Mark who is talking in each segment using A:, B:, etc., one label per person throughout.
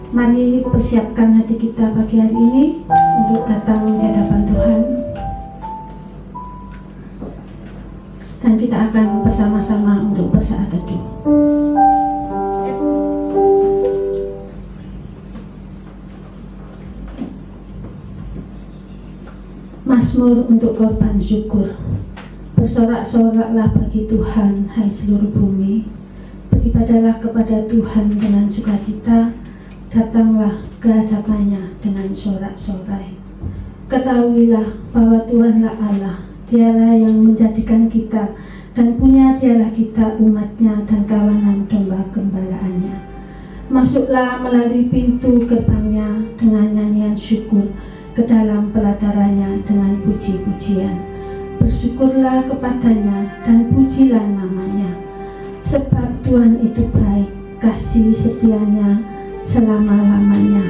A: Mari persiapkan hati kita pagi hari ini untuk datang di hadapan Tuhan. Dan kita akan bersama-sama untuk bersaat teduh. Mazmur untuk korban syukur. Bersorak-soraklah bagi Tuhan, hai seluruh bumi. Beribadahlah kepada Tuhan dengan sukacita. Datanglah ke hadapannya dengan sorak-sorai. Ketahuilah bahwa Tuhanlah Allah, Dialah yang menjadikan kita, dan punya Dialah kita umatnya dan kawanan domba gembalaannya. Masuklah melalui pintu gerbangnya dengan nyanyian syukur, ke dalam pelatarannya dengan puji-pujian. Bersyukurlah kepadanya dan pujilah namanya, sebab Tuhan itu baik, kasih setianya selama-lamanya,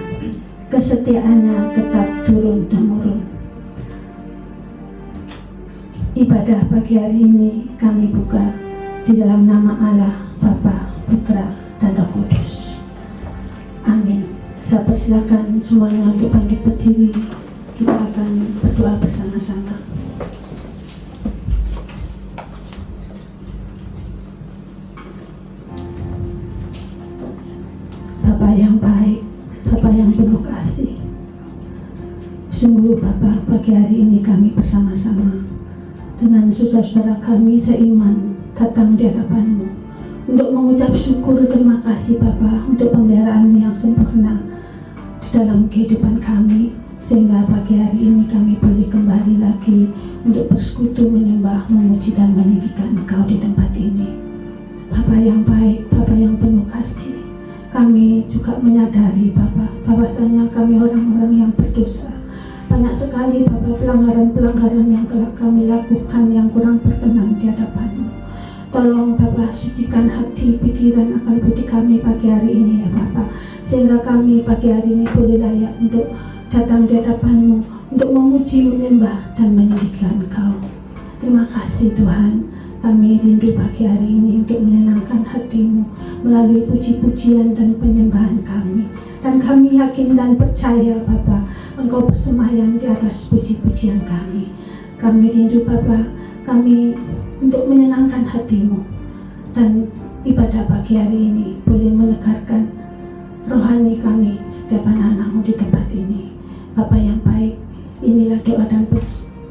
A: kesetiaannya tetap turun-temurun. Ibadah pagi hari ini kami buka di dalam nama Allah, Bapa, Putra, dan Roh Kudus. Amin. Saya persilakan semuanya untuk bangkit berdiri. Kita akan berdoa bersama-sama. Bapa yang baik, Bapa yang penuh kasih, sungguh Bapa, pagi hari ini kami bersama-sama dengan saudara-saudara kami seiman datang di hadapan-Mu untuk mengucap syukur terima kasih Bapa untuk pemeliharaan-Mu yang sempurna di dalam kehidupan kami, sehingga pagi hari ini kami boleh kembali lagi untuk bersekutu, menyembah, memuji dan meninggikan Engkau di tempat ini. Bapa yang baik, Bapa yang penuh kasih, kami juga menyadari Bapa bahwasanya kami orang-orang yang berdosa. Banyak sekali Bapa pelanggaran-pelanggaran yang telah kami lakukan yang kurang berkenan di hadapan-Mu. Tolong Bapa sucikan hati, pikiran, akal budi kami pagi hari ini ya Bapa, sehingga kami pagi hari ini boleh layak untuk datang di hadapan-Mu untuk memuji, menyembah dan meninggikan Engkau. Terima kasih Tuhan. Kami rindu pagi hari ini untuk menyenangkan hati-Mu melalui puji-pujian dan penyembahan kami. Dan kami yakin dan percaya Bapa, Engkau bersemayam di atas puji-pujian kami. Kami rindu Bapa, kami untuk menyenangkan hati-Mu. Dan ibadah pagi hari ini boleh menyegarkan rohani kami, setiap anak-anak-Mu di tempat ini. Bapa yang baik, inilah doa dan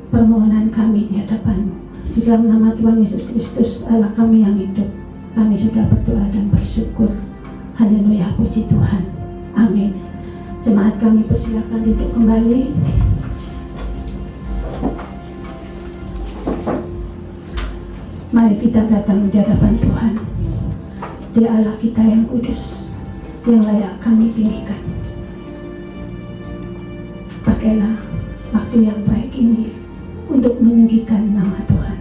A: permohonan kami di hadapan-Mu. Di dalam nama Tuhan Yesus Kristus, Allah kami yang hidup, kami sudah berdoa dan bersyukur. Haleluya, puji Tuhan. Amin. Jemaat kami persilakan duduk kembali. Mari kita datang di hadapan Tuhan. Dia Allah kita yang kudus, yang layak kami tinggikan. Pakailah waktu yang baik ini untuk meninggikan nama Tuhan.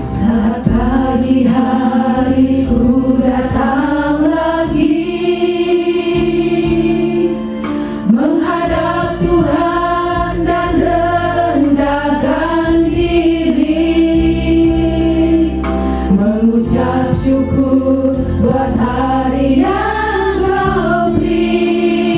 B: Saat pagi hari ku datang lagi menghadap Tuhan dan rendahkan diri, mengucap syukur buat hari yang Kau beri.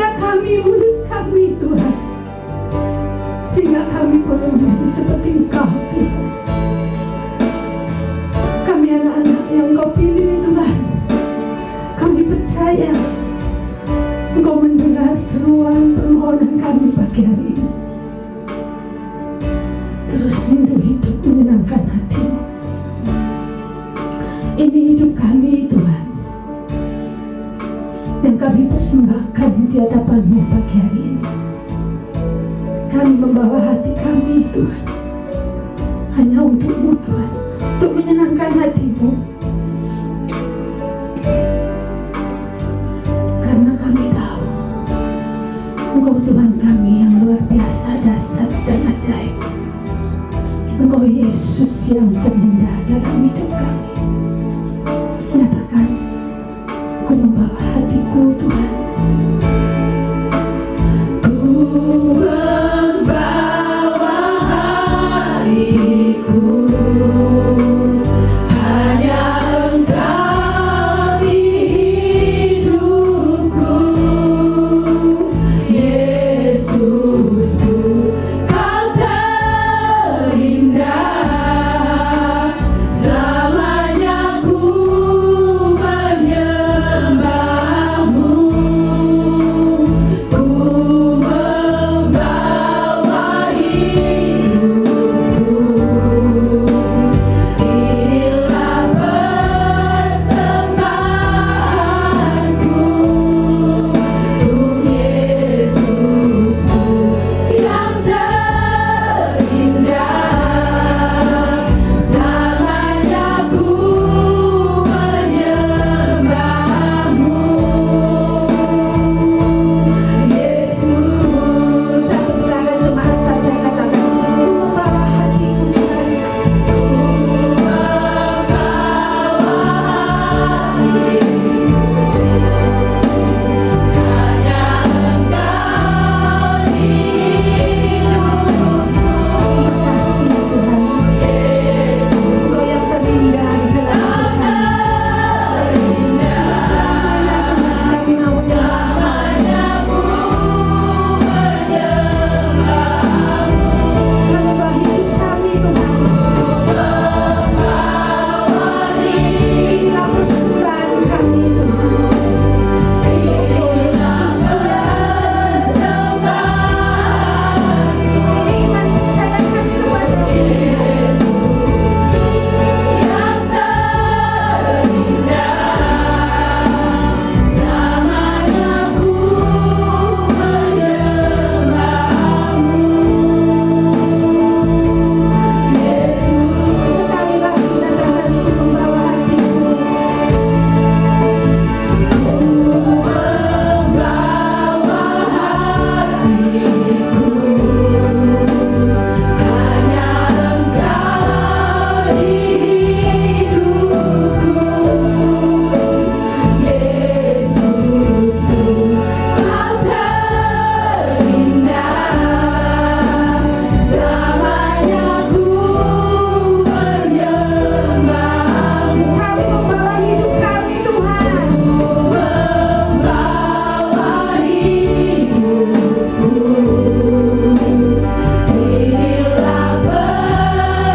A: telinga kami, mulut kami Tuhan, sehingga kami boleh menjadi seperti Engkau Tuhan. Kami anak-anak yang Engkau pilih Tuhan, kami percaya Engkau mendengar seruan permohonan kami pagi hari ini. Terus rindu hidup menyenangkan hati-Mu. Ini hidup kami Tuhan, yang kami persembahkan di hadapan-Mu pagi hari ini. Kami membawa hati kami Tuhan, hanya untuk-Mu Tuhan, untuk menyenangkan hati-Mu. Karena kami tahu Engkau Tuhan kami yang luar biasa, dahsyat dan ajaib. Engkau Yesus yang terindah dalam hidup kami. Nyatakan, aku membawa hatiku Tuhan.
B: Ku membawa hatiku, hanya Engkau di hidupku. Yesusku, Kau terindah, selamanya ku menyembahmu. Ku membawa hidupku, inilah persembahanku untuk Yesusku yang terindah, selamanya ku menyembahmu. Yesus,
A: Satu silakan jemaat saja katakan, ku membawa hatiku Tuhan. Kasih Tuhan, Engkau yang terindah di dalam hidup kami. Selamanya kami mau membawa hidup kami Tuhan. Inilah persembahan kami Tuhan. Yesus Tuhan, iman percaya kami kepada-Mu. Sekali lagi katakan, ku membawa hatiku. Kami membawa hidup kami Tuhan.
B: Inilah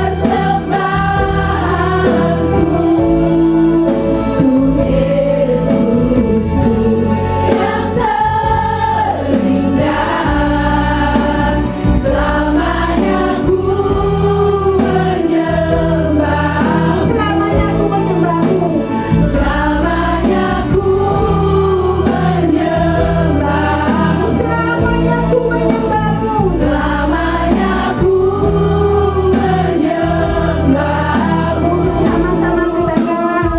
B: persembahanku untuk Yesusku yang terindah, selamanya ku menyembahmu.
A: Selamanya aku menyembah-Mu.
B: Selamanya ku menyembahmu.
A: Selamanya aku menyembah-Mu.
B: Selamanya ku menyembahmu.
A: Sama-sama katakan,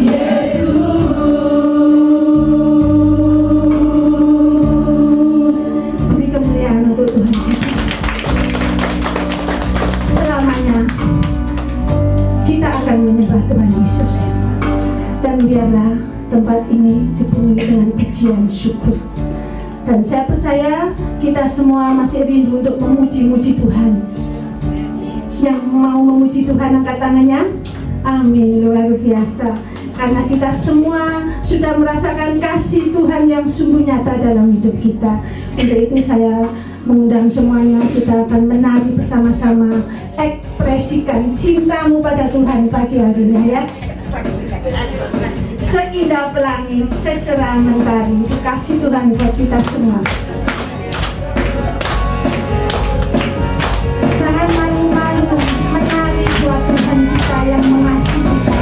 B: Yesus.
A: beri kemuliaan untuk Tuhan kita. Selamanya kita akan menyembah Tuhan Yesus. Dan biarlah tempat ini dipenuhi dengan pujian syukur. Dan saya percaya kita semua masih rindu untuk memuji-muji Tuhan. Yang mau memuji Tuhan angkat tangannya. Amin, luar biasa. karena kita semua sudah merasakan kasih Tuhan yang sungguh nyata dalam hidup kita. Untuk itu saya mengundang semuanya, kita akan menari bersama-sama, ekspresikan cintamu pada Tuhan pagi hari ini ya. Seindah pelangi, secerah mentari, kasih Tuhan buat kita semua. Jangan malu-malu menari buat Tuhan kita yang mengasihi kita.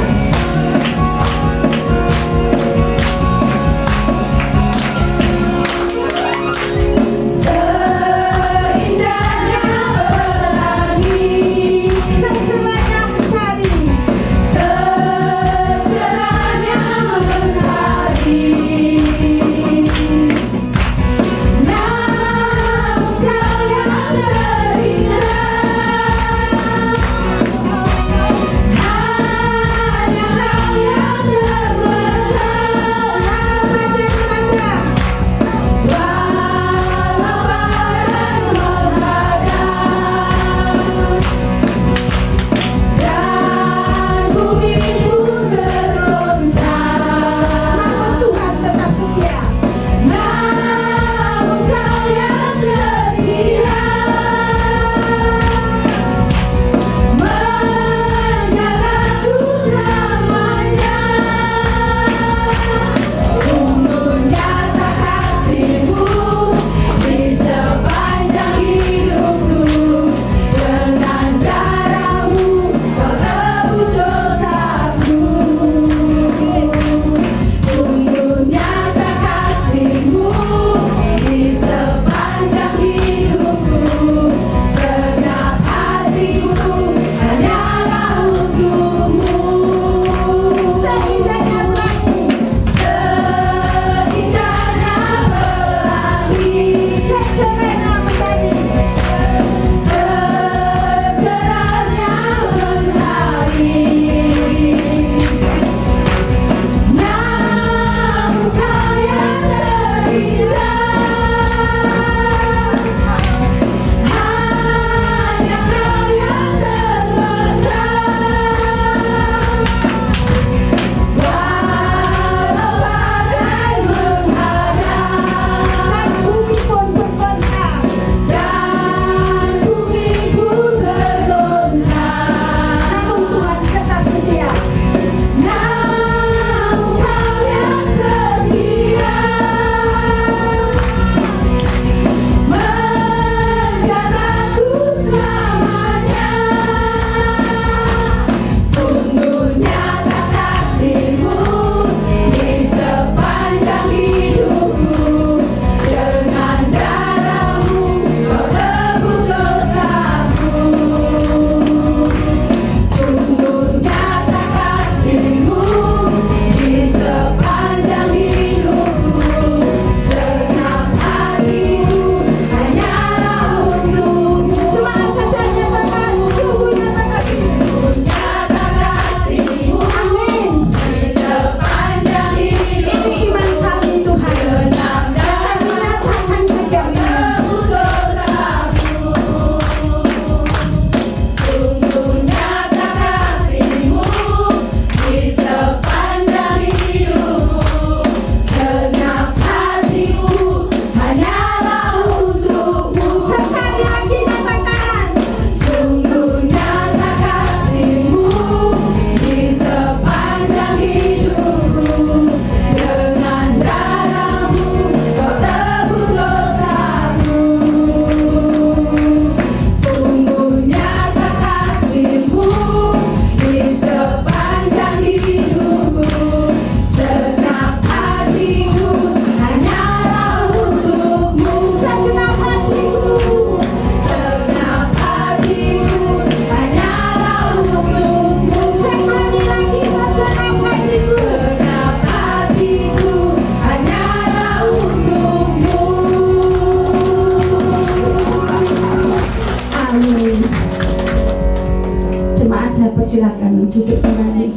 A: Silakan duduk kembali.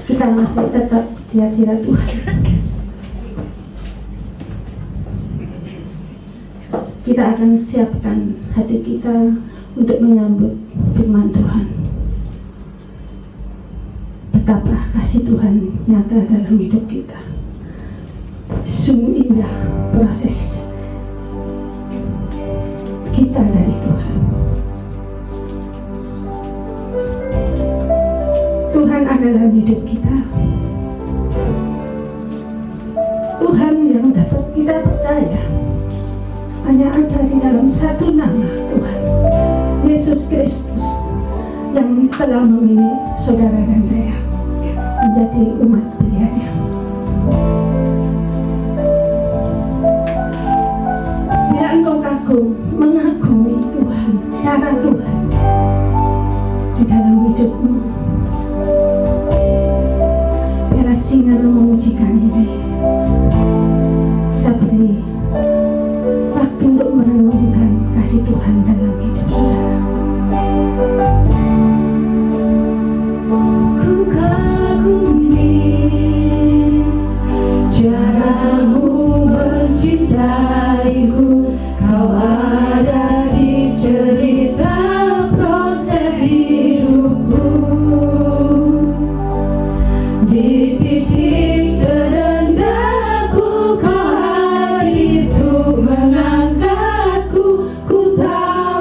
A: Kita masih tetap di hadirat Tuhan. Kita akan siapkan hati kita untuk menyambut firman Tuhan. betapa kasih Tuhan nyata dalam hidup kita. Sungguh indah proses kita dari Tuhan. Tuhan ada dalam hidup kita. Tuhan yang dapat kita percaya hanya ada di dalam satu nama, Tuhan Yesus Kristus, yang telah memilih saudara dan saya menjadi umat pilihannya. Bila engkau kagum, mengagumi Tuhan, cara Tuhan di dalam hidupmu, biarlah singa memujikan ini. Saya beri waktu untuk merenungkan kasih Tuhan dalam hidup saudara.
B: Ku kagumi caramu mencintaiku, kau ada di cerita proses hidupku. Di titik terendahku kau hadir untuk mengangkatku. Ku tahu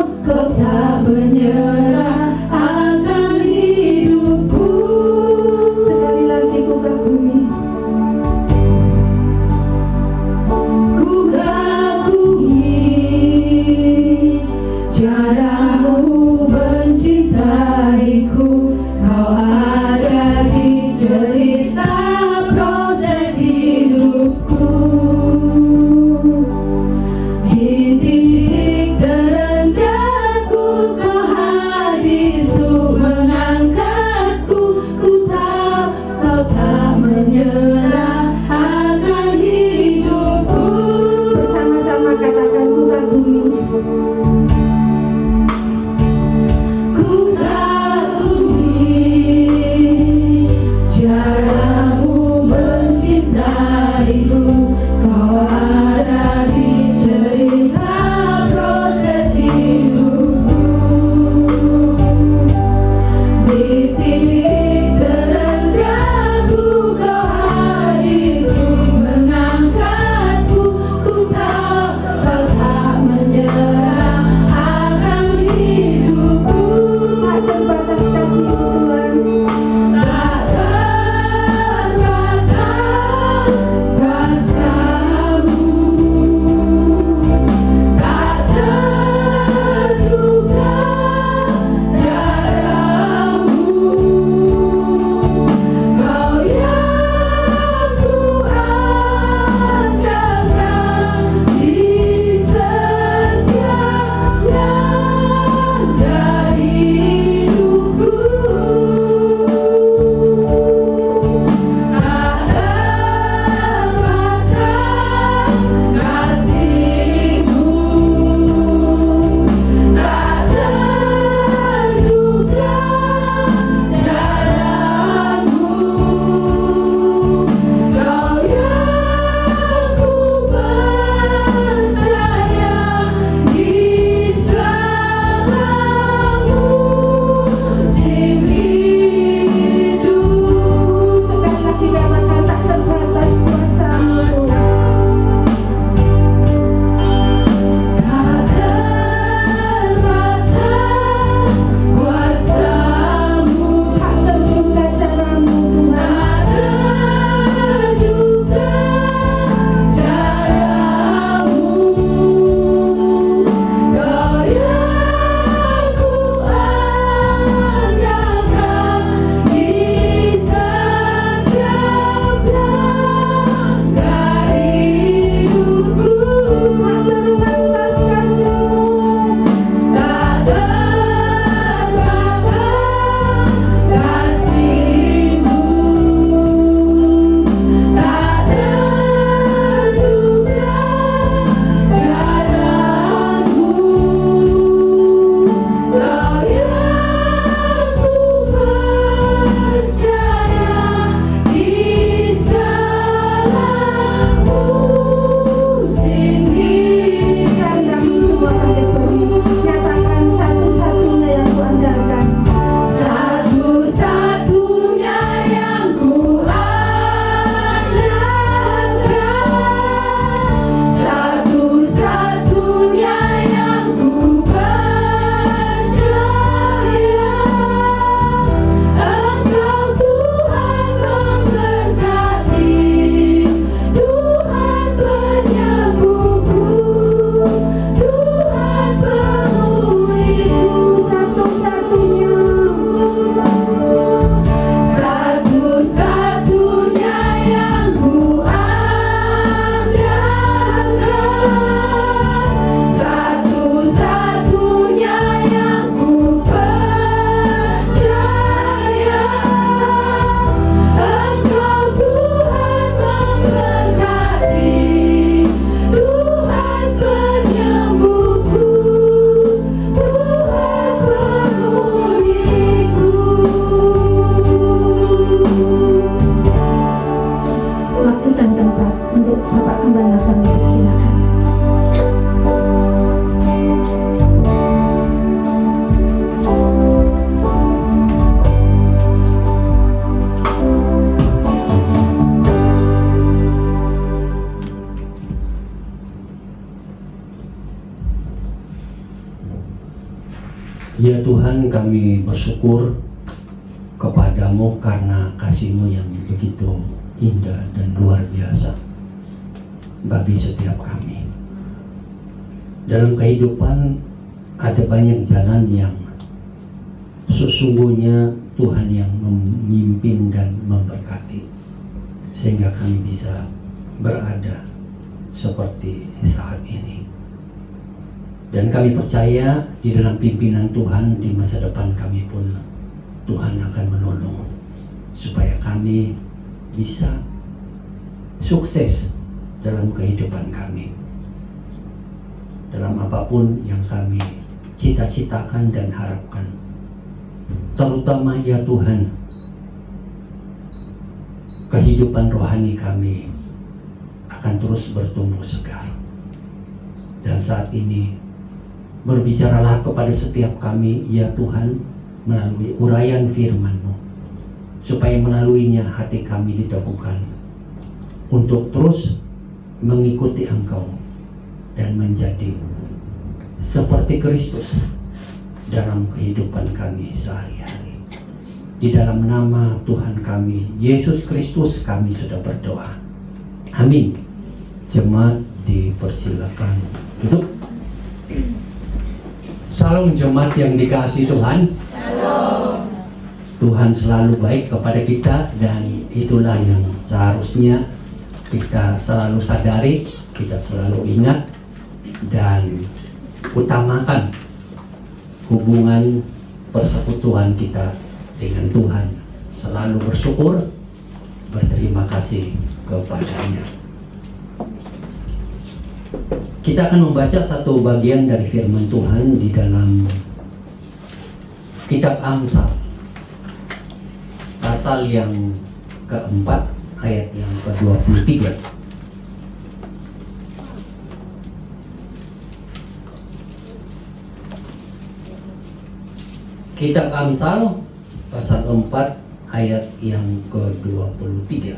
C: Ya Tuhan, kami bersyukur kepadamu karena kasih-Mu yang begitu indah dan luar biasa bagi setiap kami. Dalam kehidupan ada banyak jalan yang sesungguhnya Tuhan yang memimpin dan memberkati, sehingga kami bisa berada seperti saat ini. Dan kami percaya di dalam pimpinan Tuhan di masa depan kami pun Tuhan akan menolong supaya kami bisa sukses dalam kehidupan kami, dalam apapun yang kami cita-citakan dan harapkan. Terutama ya Tuhan, kehidupan rohani kami akan terus bertumbuh segar. Dan saat ini berbicaralah kepada setiap kami ya Tuhan melalui uraian firman-Mu, supaya melaluinya hati kami diteguhkan untuk terus mengikuti Engkau dan menjadi seperti Kristus dalam kehidupan kami sehari-hari. Di dalam nama Tuhan kami Yesus Kristus kami sudah berdoa. Amin. Jemaat dipersilakan duduk. Salam jemaat yang dikasihi Tuhan. Shalom. Tuhan selalu baik kepada kita, dan itulah yang seharusnya kita selalu sadari, kita selalu ingat dan utamakan hubungan persekutuan kita dengan Tuhan. Selalu bersyukur, berterima kasih kepadanya. Kita akan membaca satu bagian dari firman Tuhan di dalam kitab Amsal, pasal yang keempat, ayat yang ke-23. Kitab Amsal, pasal 4, ayat yang ke-23.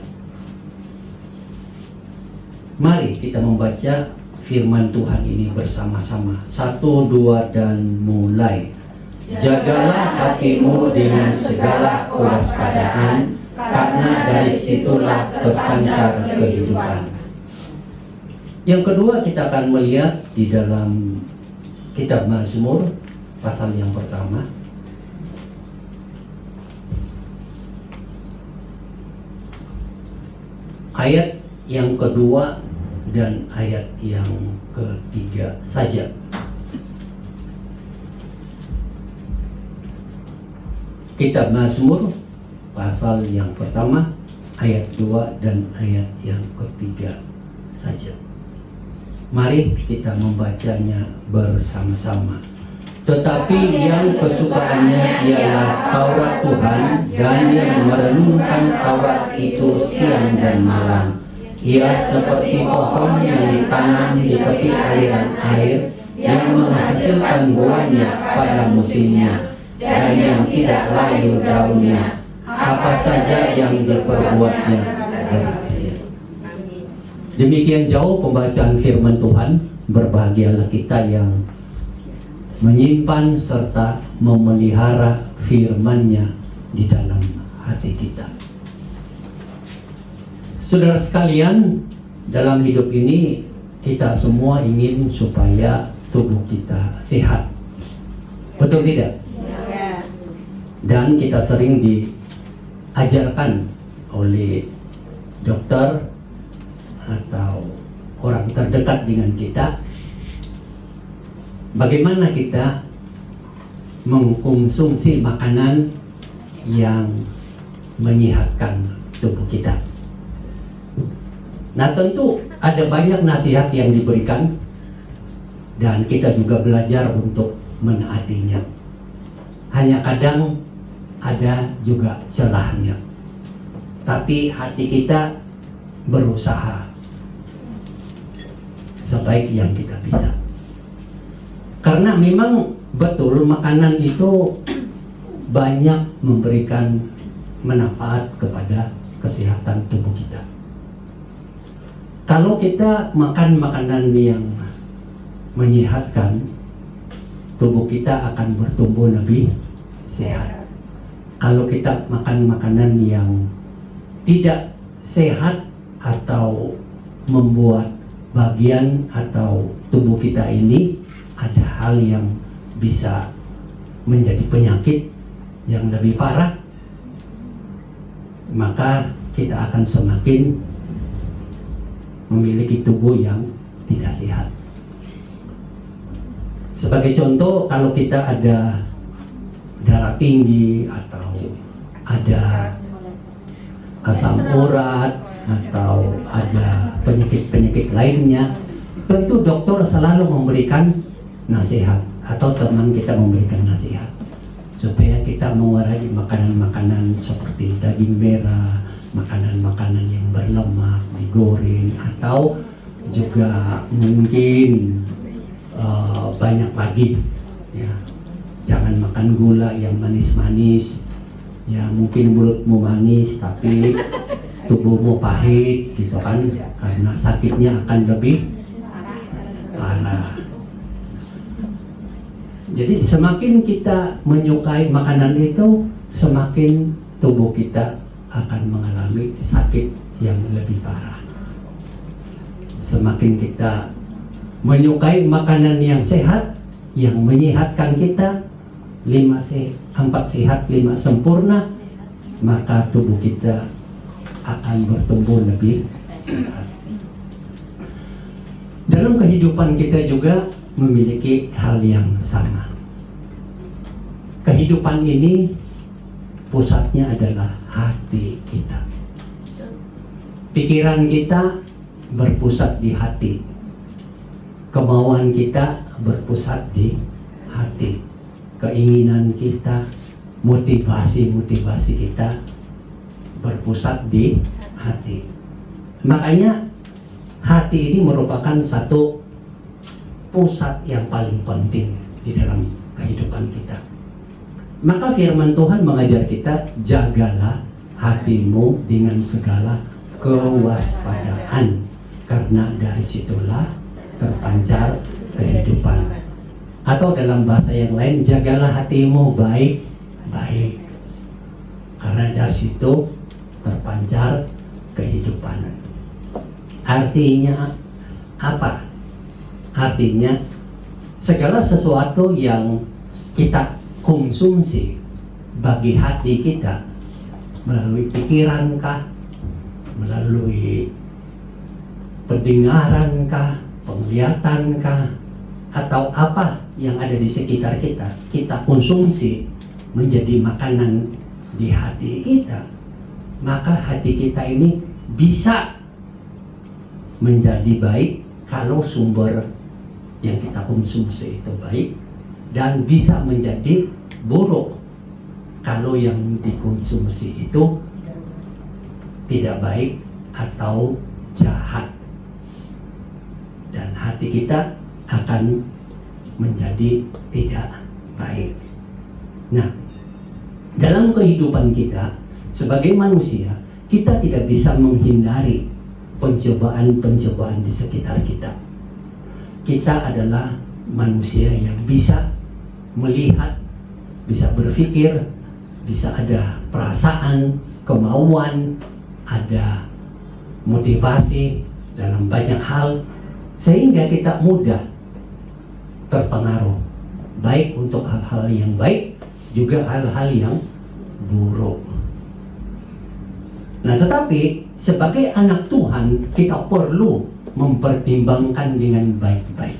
C: Mari kita membaca firman Tuhan ini bersama-sama. 1, 2, dan mulai. Jagalah hatimu dengan segala kewaspadaan, karena dari situlah terpancar kehidupan. Yang kedua, kita akan melihat di dalam kitab Mazmur, pasal yang pertama, ayat yang kedua dan ayat yang ketiga saja. Kitab Mazmur pasal yang pertama, ayat 2 dan ayat yang ketiga saja. Mari kita membacanya bersama-sama. Tetapi yang kesukaannya ialah Taurat Tuhan, dan yang merenungkan Taurat itu siang dan malam. Ia seperti pohon yang ditanam di tepi aliran air, yang menghasilkan buahnya pada musimnya, dan yang tidak layu daunnya. Apa saja yang diperbuatnya berhasil. Demikian jauh pembacaan firman Tuhan. Berbahagialah kita yang menyimpan serta memelihara firman-Nya di dalam hati kita. Saudara sekalian, dalam hidup ini kita semua ingin supaya tubuh kita sehat. Betul tidak? Dan kita sering diajarkan oleh dokter atau orang terdekat dengan kita bagaimana kita mengkonsumsi makanan yang menyehatkan tubuh kita. Nah, tentu ada banyak nasihat yang diberikan, dan kita juga belajar untuk menaatinya. Hanya kadang ada juga celahnya, tapi hati kita berusaha sebaik yang kita bisa. Karena memang betul makanan itu banyak memberikan manfaat kepada kesehatan tubuh kita. Kalau kita makan makanan yang menyehatkan, tubuh kita akan bertumbuh lebih sehat. Kalau kita makan makanan yang tidak sehat atau membuat bagian atau tubuh kita ini ada hal yang bisa menjadi penyakit yang lebih parah, maka kita akan semakin memiliki tubuh yang tidak sehat. Sebagai contoh, kalau kita ada darah tinggi atau ada asam urat atau ada penyakit-penyakit lainnya, tentu dokter selalu memberikan nasihat atau teman kita memberikan nasihat supaya kita mengurangi makanan-makanan seperti daging merah, makanan-makanan yang berlemak, digoreng, atau juga mungkin banyak lagi ya. Jangan makan gula yang manis-manis ya, mungkin mulutmu manis tapi tubuhmu pahit gitu kan, karena sakitnya akan lebih parah. Jadi semakin kita menyukai makanan itu, semakin tubuh kita akan mengalami sakit yang lebih parah. Semakin kita menyukai makanan yang sehat, yang menyehatkan kita, 4 sehat 5 sempurna, maka tubuh kita akan bertumbuh lebih sehat. Dalam kehidupan kita juga memiliki hal yang sama. Kehidupan ini pusatnya adalah hati kita. Pikiran kita berpusat di hati. Kemauan kita berpusat di hati. Keinginan kita, motivasi kita berpusat di hati. Makanya hati ini merupakan satu pusat yang paling penting di dalam kehidupan kita. Maka firman Tuhan mengajar kita, jagalah hatimu dengan segala kewaspadaan, karena dari situlah terpancar kehidupan. Atau dalam bahasa yang lain, jagalah hatimu baik-baik, karena dari situ terpancar kehidupan. Artinya apa? Artinya segala sesuatu yang kita konsumsi bagi hati kita, melalui pikiran kah, melalui pendengaran kah, penglihatan kah, atau apa yang ada di sekitar kita, kita konsumsi menjadi makanan di hati kita, maka hati kita ini bisa menjadi baik kalau sumber yang kita konsumsi itu baik, dan bisa menjadi buruk kalau yang dikonsumsi itu tidak baik atau jahat, dan hati kita akan menjadi tidak baik. Nah, dalam kehidupan kita sebagai manusia, kita tidak bisa menghindari pencobaan-pencobaan di sekitar kita. Kita adalah manusia yang bisa melihat, bisa berpikir, bisa ada perasaan, kemauan, ada motivasi dalam banyak hal, sehingga kita mudah terpengaruh, baik untuk hal-hal yang baik, juga hal-hal yang buruk. Nah, tetapi sebagai anak Tuhan, kita perlu mempertimbangkan dengan baik-baik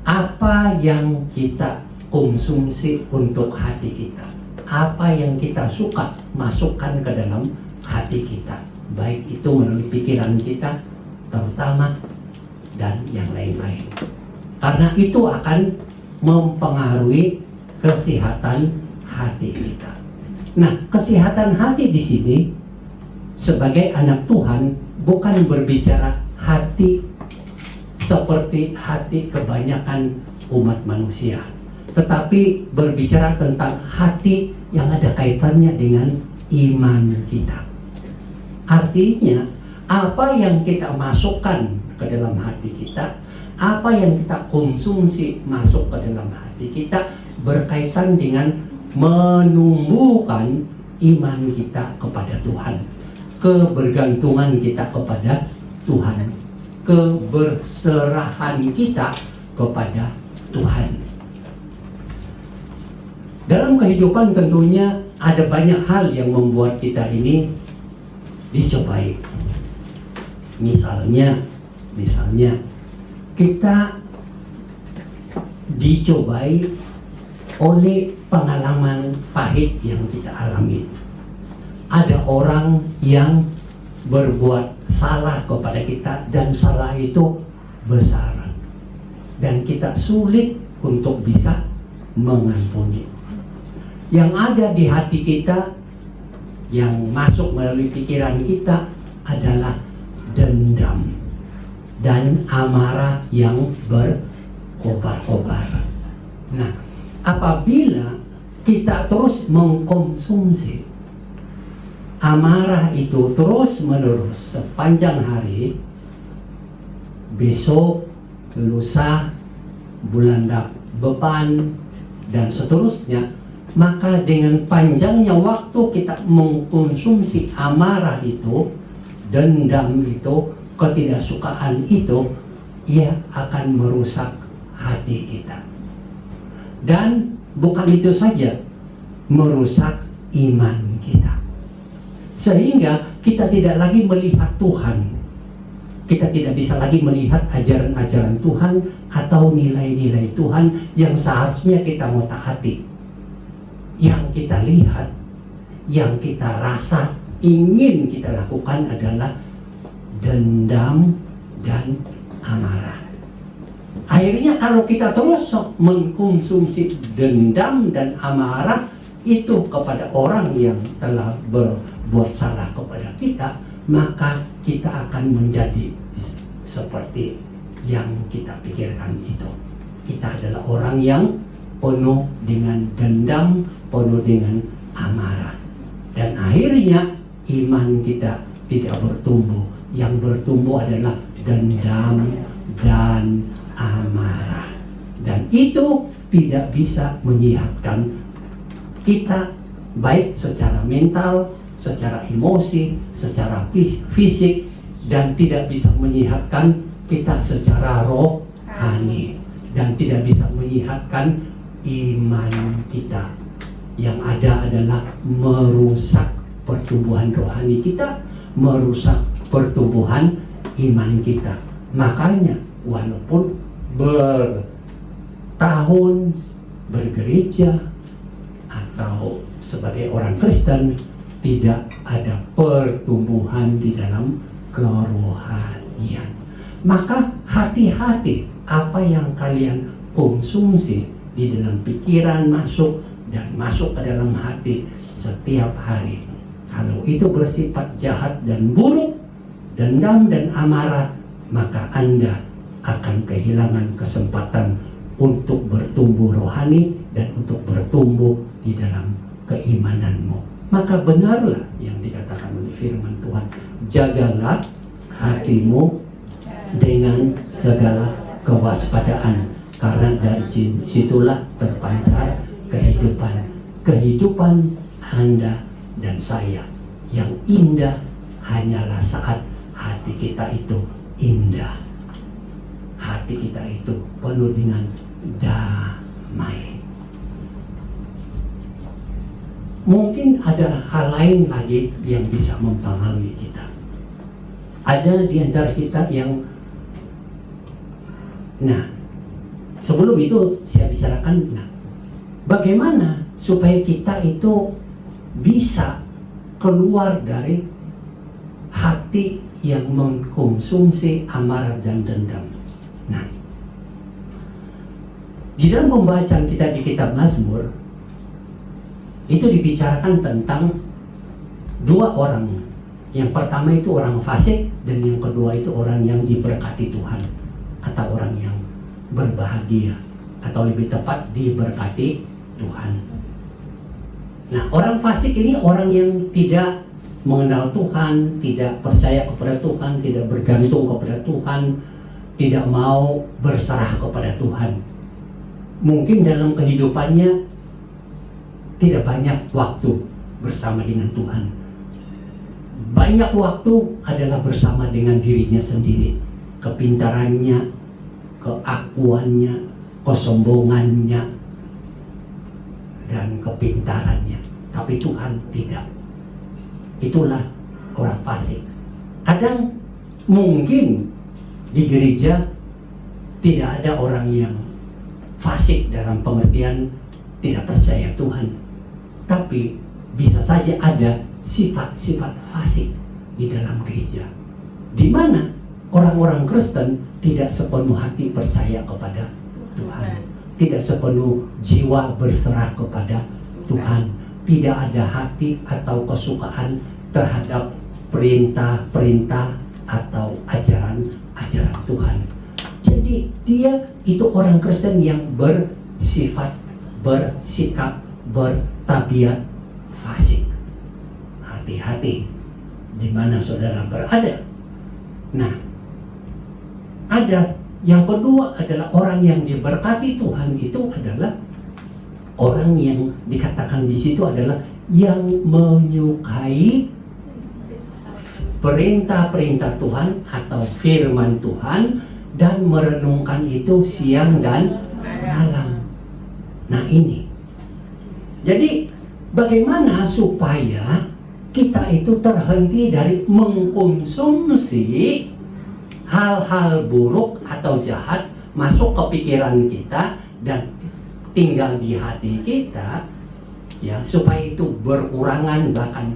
C: apa yang kita konsumsi untuk hati kita, apa yang kita suka masukkan ke dalam hati kita, baik itu melalui pikiran kita terutama dan yang lain-lain, karena itu akan mempengaruhi kesehatan hati kita. Nah, kesehatan hati di sini sebagai anak Tuhan bukan berbicara hati seperti hati kebanyakan umat manusia, tetapi berbicara tentang hati yang ada kaitannya dengan iman kita. Artinya, apa yang kita masukkan ke dalam hati kita, apa yang kita konsumsi masuk ke dalam hati kita berkaitan dengan menumbuhkan iman kita kepada Tuhan, kebergantungan kita kepada Tuhan, keberserahan kita kepada Tuhan. Dalam kehidupan tentunya ada banyak hal yang membuat kita ini dicobai. Misalnya kita dicobai oleh pengalaman pahit yang kita alami. Ada orang yang berbuat salah kepada kita dan salah itu besar dan kita sulit untuk bisa mengampuni. Yang ada di hati kita, yang masuk melalui pikiran kita adalah dendam dan amarah yang berkobar-kobar. Nah, apabila kita terus mengkonsumsi amarah itu terus-menerus sepanjang hari, besok, lusa, bulan depan, dan seterusnya, maka dengan panjangnya waktu kita mengkonsumsi amarah itu, dendam itu, ketidaksukaan itu, ia akan merusak hati kita. Dan bukan itu saja, merusak iman kita. Sehingga kita tidak lagi melihat Tuhan. Kita tidak bisa lagi melihat ajaran-ajaran Tuhan atau nilai-nilai Tuhan yang seharusnya kita mau taati. Yang kita lihat, yang kita rasa, ingin kita lakukan adalah dendam dan amarah. Akhirnya kalau kita terus mengkonsumsi dendam dan amarah itu kepada orang yang telah berbuat salah kepada kita, maka kita akan menjadi seperti yang kita pikirkan itu. Kita adalah orang yang penuh dengan dendam, penuh dengan amarah. Dan akhirnya iman kita tidak bertumbuh. Yang bertumbuh adalah dendam dan amarah. Dan itu tidak bisa menyehatkan kita baik secara mental, secara emosi, secara fisik, dan tidak bisa menyehatkan kita secara rohani, dan tidak bisa menyehatkan iman kita. Yang ada adalah merusak pertumbuhan rohani kita, merusak pertumbuhan iman kita. Makanya walaupun bertahun bergereja atau sebagai orang Kristen, tidak ada pertumbuhan di dalam kerohanian. Maka hati-hati apa yang kalian konsumsi di dalam pikiran masuk dan masuk ke dalam hati setiap hari. Kalau itu bersifat jahat dan buruk, dendam dan amarah, maka Anda akan kehilangan kesempatan untuk bertumbuh rohani dan untuk bertumbuh di dalam keimananmu. Maka benarlah yang dikatakan oleh firman Tuhan, jagalah hatimu dengan segala kewaspadaan, karena dari situlah terpancar kehidupan Anda dan saya. Yang indah hanyalah saat hati kita itu indah, hati kita itu penuh dengan damai. Mungkin ada hal lain lagi yang bisa mempengaruhi kita. Ada di antara kita yang, sebelum itu saya bicarakan, bagaimana supaya kita itu bisa keluar dari hati yang mengkonsumsi amarah dan dendam. Di dalam pembacaan kita di kitab Mazmur, itu dibicarakan tentang dua orang. Yang pertama itu orang fasik, dan yang kedua itu orang yang diberkati Tuhan, atau orang yang berbahagia, atau lebih tepat diberkati Tuhan. Orang fasik ini orang yang tidak mengenal Tuhan, tidak percaya kepada Tuhan, tidak bergantung kepada Tuhan, tidak mau berserah kepada Tuhan. Mungkin dalam kehidupannya tidak banyak waktu bersama dengan Tuhan. Banyak waktu adalah bersama dengan dirinya sendiri. Kepintarannya, keakuannya, kesombongannya, dan kepintarannya. Tapi Tuhan tidak. Itulah orang fasik. Kadang mungkin di gereja tidak ada orang yang fasik dalam pengertian tidak percaya Tuhan. Tapi bisa saja ada sifat-sifat fasik di dalam gereja, di mana orang-orang Kristen tidak sepenuh hati percaya kepada Tuhan, tidak sepenuh jiwa berserah kepada Tuhan, tidak ada hati atau kesukaan terhadap perintah-perintah atau ajaran-ajaran Tuhan. Jadi dia itu orang Kristen yang bersifat, bersikap, bertabiat fasik. Hati-hati di mana saudara berada. Nah, ada yang kedua adalah orang yang diberkati Tuhan itu adalah orang yang dikatakan di situ adalah yang menyukai perintah-perintah Tuhan atau firman Tuhan dan merenungkan itu siang dan malam. Nah ini. Jadi bagaimana supaya kita itu terhenti dari mengkonsumsi hal-hal buruk atau jahat masuk ke pikiran kita dan tinggal di hati kita, ya, supaya itu berkurangan, bahkan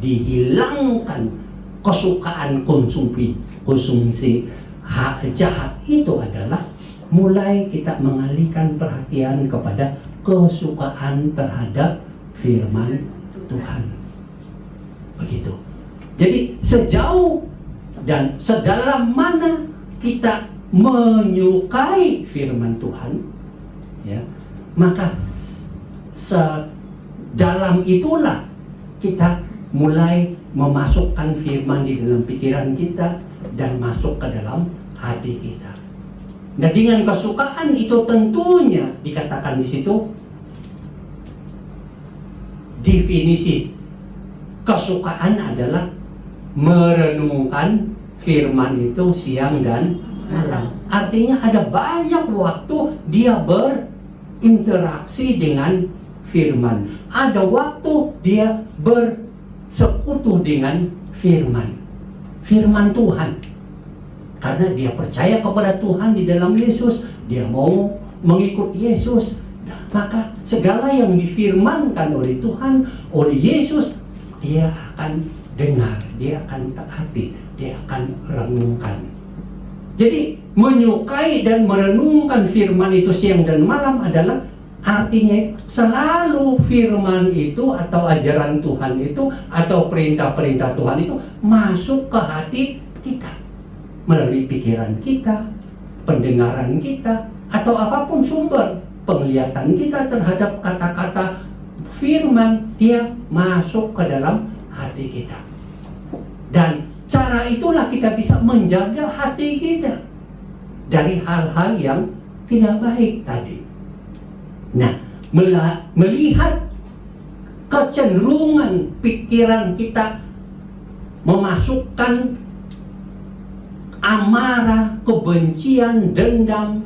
C: dihilangkan kesukaan konsumsi jahat itu adalah mulai kita mengalihkan perhatian kepada kesukaan terhadap firman Tuhan. Begitu. Jadi sejauh dan sedalam mana kita menyukai firman Tuhan, ya, maka sedalam itulah kita mulai memasukkan firman di dalam pikiran kita dan masuk ke dalam hati kita. Nah, dengan kesukaan itu tentunya dikatakan di situ definisi kesukaan adalah merenungkan firman itu siang dan malam. Artinya ada banyak waktu dia berinteraksi dengan firman. Ada waktu dia bersekutu dengan firman Tuhan. Karena dia percaya kepada Tuhan di dalam Yesus, dia mau mengikut Yesus, maka segala yang difirmankan oleh Tuhan, oleh Yesus, dia akan dengar, dia akan taati, dia akan renungkan. Jadi menyukai dan merenungkan firman itu siang dan malam adalah artinya selalu firman itu atau ajaran Tuhan itu atau perintah-perintah Tuhan itu masuk ke hati kita melalui pikiran kita, pendengaran kita, atau apapun sumber penglihatan kita terhadap kata-kata firman, dia masuk ke dalam hati kita. Dan cara itulah kita bisa menjaga hati kita dari hal-hal yang tidak baik tadi. Nah, melihat kecenderungan pikiran kita memasukkan amarah, kebencian, dendam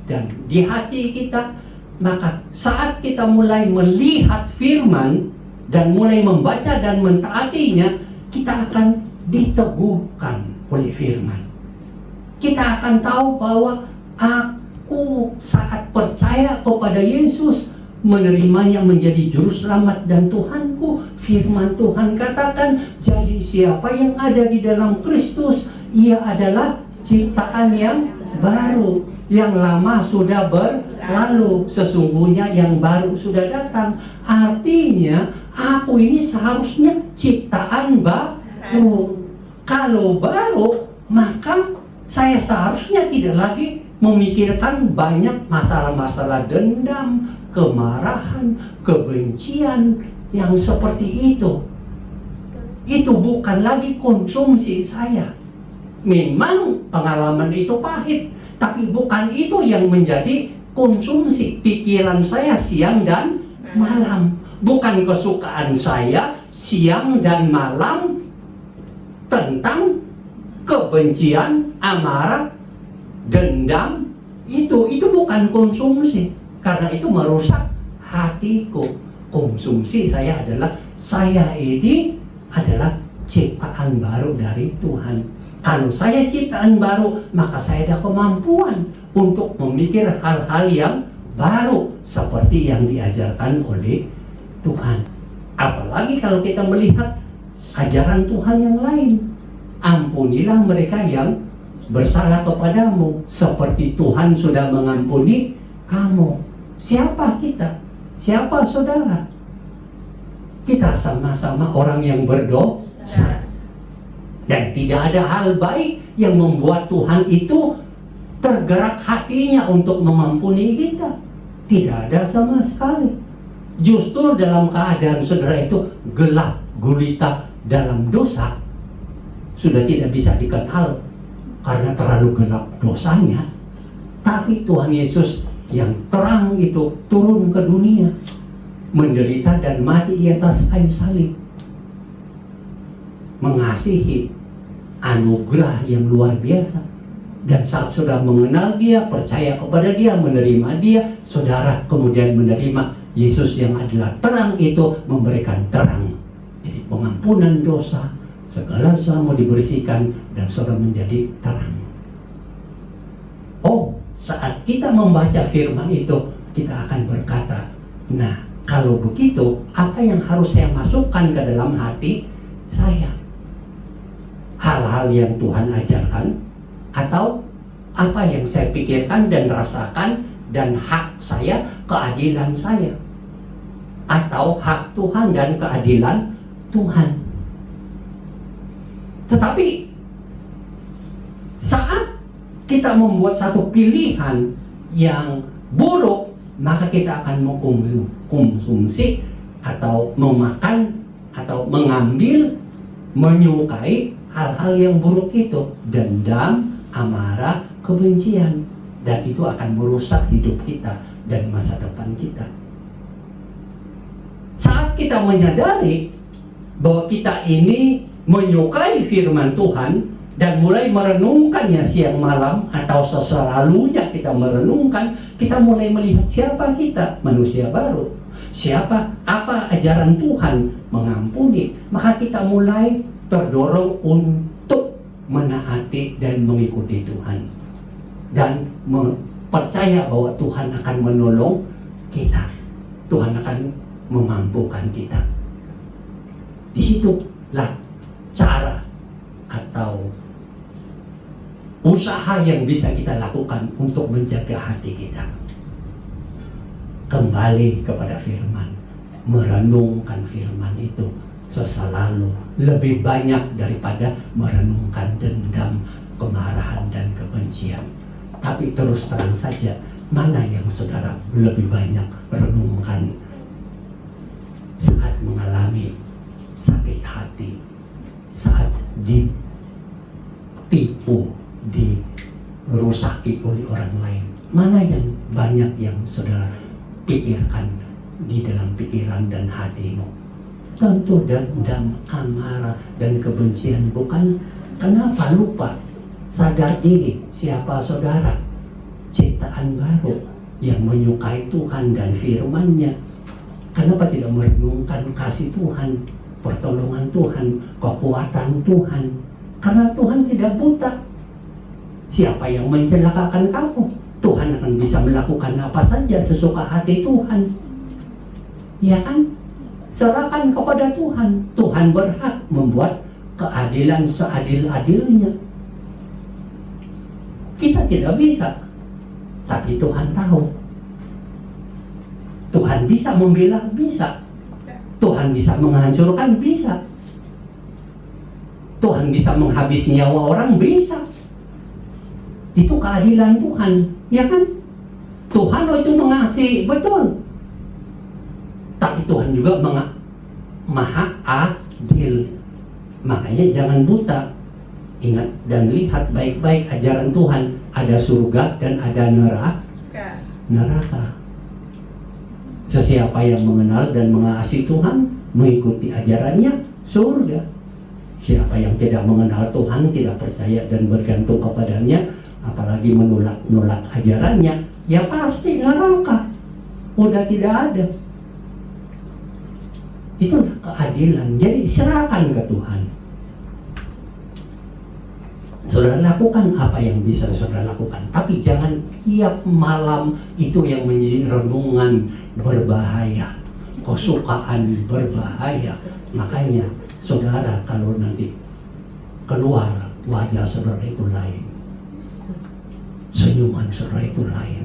C: dan di hati kita, maka saat kita mulai melihat firman dan mulai membaca dan mentaatinya, kita akan diteguhkan oleh firman. Kita akan tahu bahwa aku saat percaya kepada Yesus, menerimanya menjadi juru selamat dan Tuhanku, firman Tuhan katakan, jadi siapa yang ada di dalam Kristus, ia adalah ciptaan yang baru, yang lama sudah berlalu, sesungguhnya yang baru sudah datang. Artinya aku ini seharusnya ciptaan baru. Kalau baru, maka saya seharusnya tidak lagi memikirkan banyak masalah-masalah dendam, kemarahan, kebencian yang seperti itu. Itu bukan lagi konsumsi saya. Memang pengalaman itu pahit, tapi bukan itu yang menjadi konsumsi pikiran saya siang dan malam. Bukan kesukaan saya siang dan malam tentang kebencian, amarah, dendam. Itu bukan konsumsi, karena itu merusak hatiku. Konsumsi saya adalah saya ini adalah ciptaan baru dari Tuhan. Kalau saya ciptaan baru, maka saya ada kemampuan untuk memikir hal-hal yang baru seperti yang diajarkan oleh Tuhan. Apalagi kalau kita melihat ajaran Tuhan yang lain. Ampunilah mereka yang bersalah kepadamu seperti Tuhan sudah mengampuni kamu. Siapa kita? Siapa saudara? Kita sama-sama orang yang berdosa. Dan tidak ada hal baik yang membuat Tuhan itu tergerak hatinya untuk mengampuni kita. Tidak ada sama sekali. Justru dalam keadaan saudara itu gelap gulita dalam dosa, sudah tidak bisa dikenal karena terlalu gelap dosanya. Tapi Tuhan Yesus yang terang itu turun ke dunia, menderita dan mati di atas kayu salib, mengasihi, anugerah yang luar biasa. Dan saat saudara mengenal dia, percaya kepada dia, menerima dia, saudara kemudian menerima Yesus yang adalah terang itu, memberikan terang. Jadi pengampunan dosa, segala dosa mau dibersihkan, dan saudara menjadi terang. Oh, saat kita membaca firman itu, kita akan berkata, nah, kalau begitu, apa yang harus saya masukkan ke dalam hati saya? Hal-hal yang Tuhan ajarkan, atau apa yang saya pikirkan dan rasakan, dan hak saya, keadilan saya, atau hak Tuhan dan keadilan Tuhan. Tetapi saat kita membuat satu pilihan yang buruk, maka kita akan mengkonsumsi atau memakan atau mengambil, menyukai hal-hal yang buruk itu, dendam, amarah, kebencian, dan itu akan merusak hidup kita dan masa depan kita. Saat kita menyadari bahwa kita ini menyukai firman Tuhan dan mulai merenungkannya siang malam atau selalunya kita merenungkan, kita mulai melihat siapa kita, manusia baru. Siapa, apa ajaran Tuhan mengampuni, maka kita mulai terdorong untuk menaati dan mengikuti Tuhan, dan percaya bahwa Tuhan akan menolong kita, Tuhan akan memampukan kita. Disitulah cara atau usaha yang bisa kita lakukan untuk menjaga hati kita. Kembali kepada firman, merenungkan firman itu selalu lebih banyak daripada merenungkan dendam, kemarahan, dan kebencian. Tapi terus terang saja, mana yang saudara lebih banyak renungkan saat mengalami sakit hati, saat ditipu, dirusaki oleh orang lain? Mana yang banyak yang saudara pikirkan di dalam pikiran dan hatimu? Tentu dendam, amarah, dan kebencian, bukan? Kenapa lupa? Sadar diri siapa saudara, ciptaan baru yang menyukai Tuhan dan firman-Nya. Kenapa tidak merenungkan kasih Tuhan, pertolongan Tuhan, kekuatan Tuhan? Karena Tuhan tidak buta. Siapa yang mencelakakan kamu? Tuhan akan bisa melakukan apa saja sesuka hati Tuhan. Ya kan? Serahkan kepada Tuhan. Tuhan berhak membuat keadilan seadil-adilnya. Kita tidak bisa, tapi Tuhan tahu. Tuhan bisa membela, bisa. Tuhan bisa menghancurkan, bisa. Tuhan bisa menghabis nyawa orang, bisa. Itu keadilan Tuhan, ya kan? Tuhan itu mengasihi, betul. Tapi Tuhan juga maha adil. Makanya jangan buta. Ingat dan lihat baik-baik ajaran Tuhan, ada surga dan ada neraka. Sesiapa yang mengenal dan mengasihi Tuhan, mengikuti ajarannya, surga. Siapa yang tidak mengenal Tuhan, tidak percaya dan bergantung kepadanya, apalagi menolak ajarannya, ya pasti neraka. Udah tidak ada. Itulah keadilan. Jadi serahkan ke Tuhan. Saudara lakukan apa yang bisa saudara lakukan, tapi jangan tiap malam itu yang menjadi renungan berbahaya, kesukaan berbahaya. Makanya saudara kalau nanti keluar wajah saudara itu lain, senyuman saudara itu lain,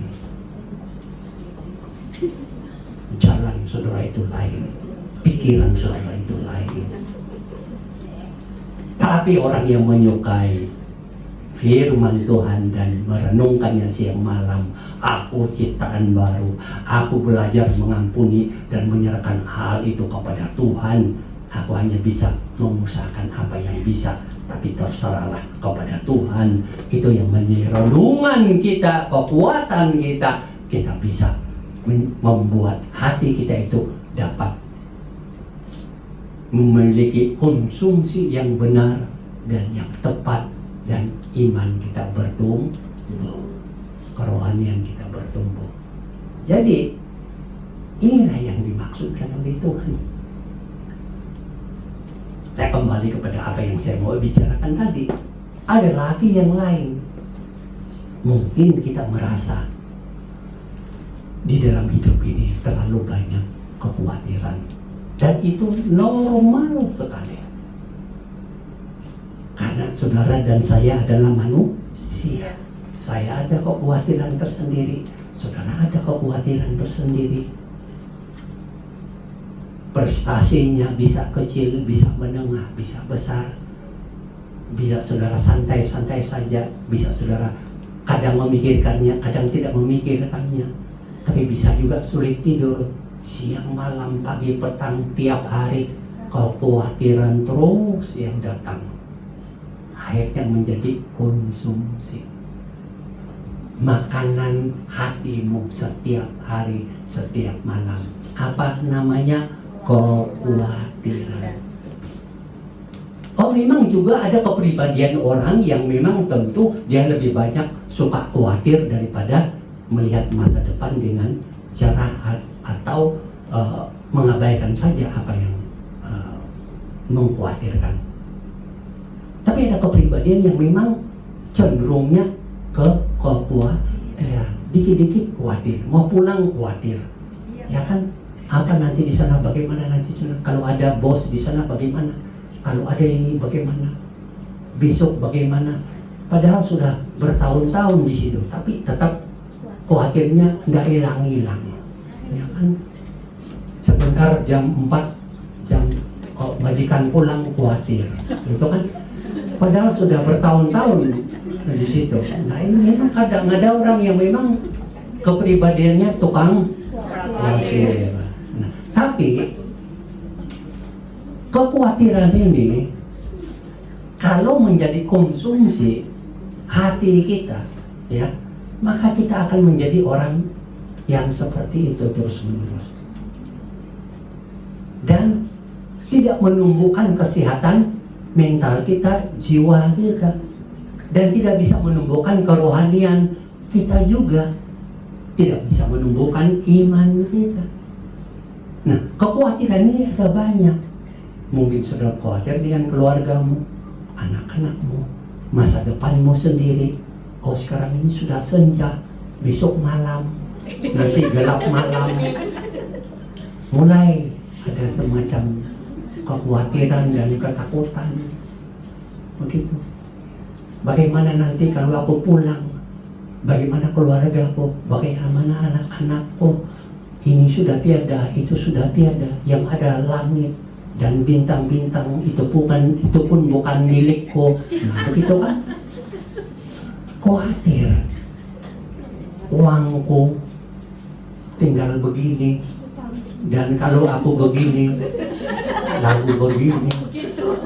C: jalan saudara itu lain, pikiran saudara itu lain. Tapi orang yang menyukai firman Tuhan dan merenungkannya siang malam, aku ciptaan baru, aku belajar mengampuni dan menyerahkan hal itu kepada Tuhan. Aku hanya bisa mengusahakan apa yang bisa, tapi terserahlah kepada Tuhan. Itu yang menjadi renungan kita, kekuatan kita. Kita bisa membuat hati kita itu dapat memiliki konsumsi yang benar dan yang tepat, dan iman kita bertumbuh, kerohanian kita bertumbuh. Jadi inilah yang dimaksudkan oleh Tuhan. Saya kembali kepada apa yang saya mau bicarakan tadi. Ada lagi yang lain. Mungkin kita merasa di dalam hidup ini terlalu banyak kekhawatiran, dan itu normal sekali. Karena saudara dan saya adalah manusia. Saya ada kekhawatiran tersendiri, saudara ada kekhawatiran tersendiri. Prestasinya bisa kecil, bisa menengah, bisa besar. Bisa saudara santai-santai saja, bisa saudara kadang memikirkannya, kadang tidak memikirkannya. Tapi bisa juga sulit tidur, siang, malam, pagi, petang, tiap hari kekhawatiran terus yang datang. Akhirnya menjadi konsumsi makanan hatimu setiap hari, setiap malam. Apa namanya? Kekhawatiran. Oh, memang juga ada kepribadian orang yang memang tentu dia lebih banyak suka khawatir daripada melihat masa depan dengan cerah atau mengabaikan saja apa yang mengkhawatirkan. Tapi ada kepribadian yang memang cenderungnya ke kekhawatiran. Dikit-dikit khawatir, mau pulang khawatir. Ya kan? Apa nanti di sana, bagaimana nanti sana? Kalau ada bos di sana bagaimana? Kalau ada ini bagaimana? Besok bagaimana? Padahal sudah bertahun-tahun di situ, tapi tetap khawatirnya nggak hilang-hilang. Ya kan? Sebentar jam 4 majikan pulang khawatir. Itu kan? Padahal sudah bertahun-tahun di situ. Nah ini memang kadang ada orang yang memang kepribadiannya tukang khawatir. Nah, tapi kekhawatiran ini kalau menjadi konsumsi hati kita, ya, maka kita akan menjadi orang yang seperti itu terus-menerus dan tidak menumbuhkan kesehatan mental kita, jiwa kita, dan tidak bisa menumbuhkan kerohanian kita juga, tidak bisa menumbuhkan iman kita. Nah, kekhawatiran ini ada banyak. Mungkin saudara khawatir dengan keluargamu, anak-anakmu, masa depanmu sendiri. Oh, sekarang ini sudah senja, besok malam, nanti gelap malam. Mulai ada semacam kekhawatiran dan ketakutan. Begitu. Bagaimana nanti kalau aku pulang? Bagaimana keluargaku? Bagaimana anak-anakku? Ini sudah tiada, itu sudah tiada. Yang ada langit dan bintang-bintang itu pun bukan milikku. Nah, begitu kan? Khawatir. Uangku tinggal begini. Dan kalau aku begini, lalu begini,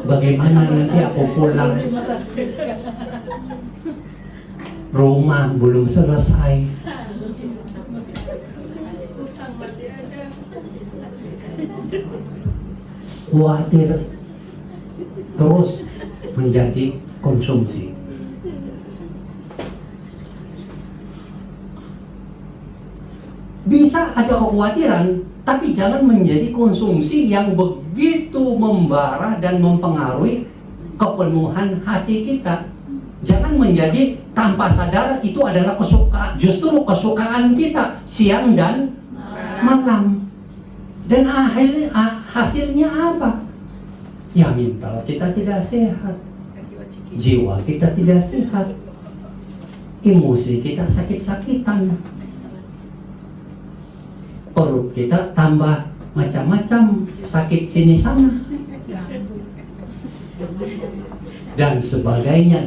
C: bagaimana nanti aku pulang? rumah belum selesai, khawatir, terus menjadi konsumsi. Bisa ada kekhawatiran, tapi jangan menjadi konsumsi yang begitu membara dan mempengaruhi kepenuhan hati kita. Jangan menjadi tanpa sadar itu adalah justru kesukaan kita siang dan malam. Dan hasilnya apa? Ya mental kita tidak sehat, jiwa kita tidak sehat, emosi kita sakit-sakitan, perut kita tambah macam-macam sakit sini sana dan sebagainya.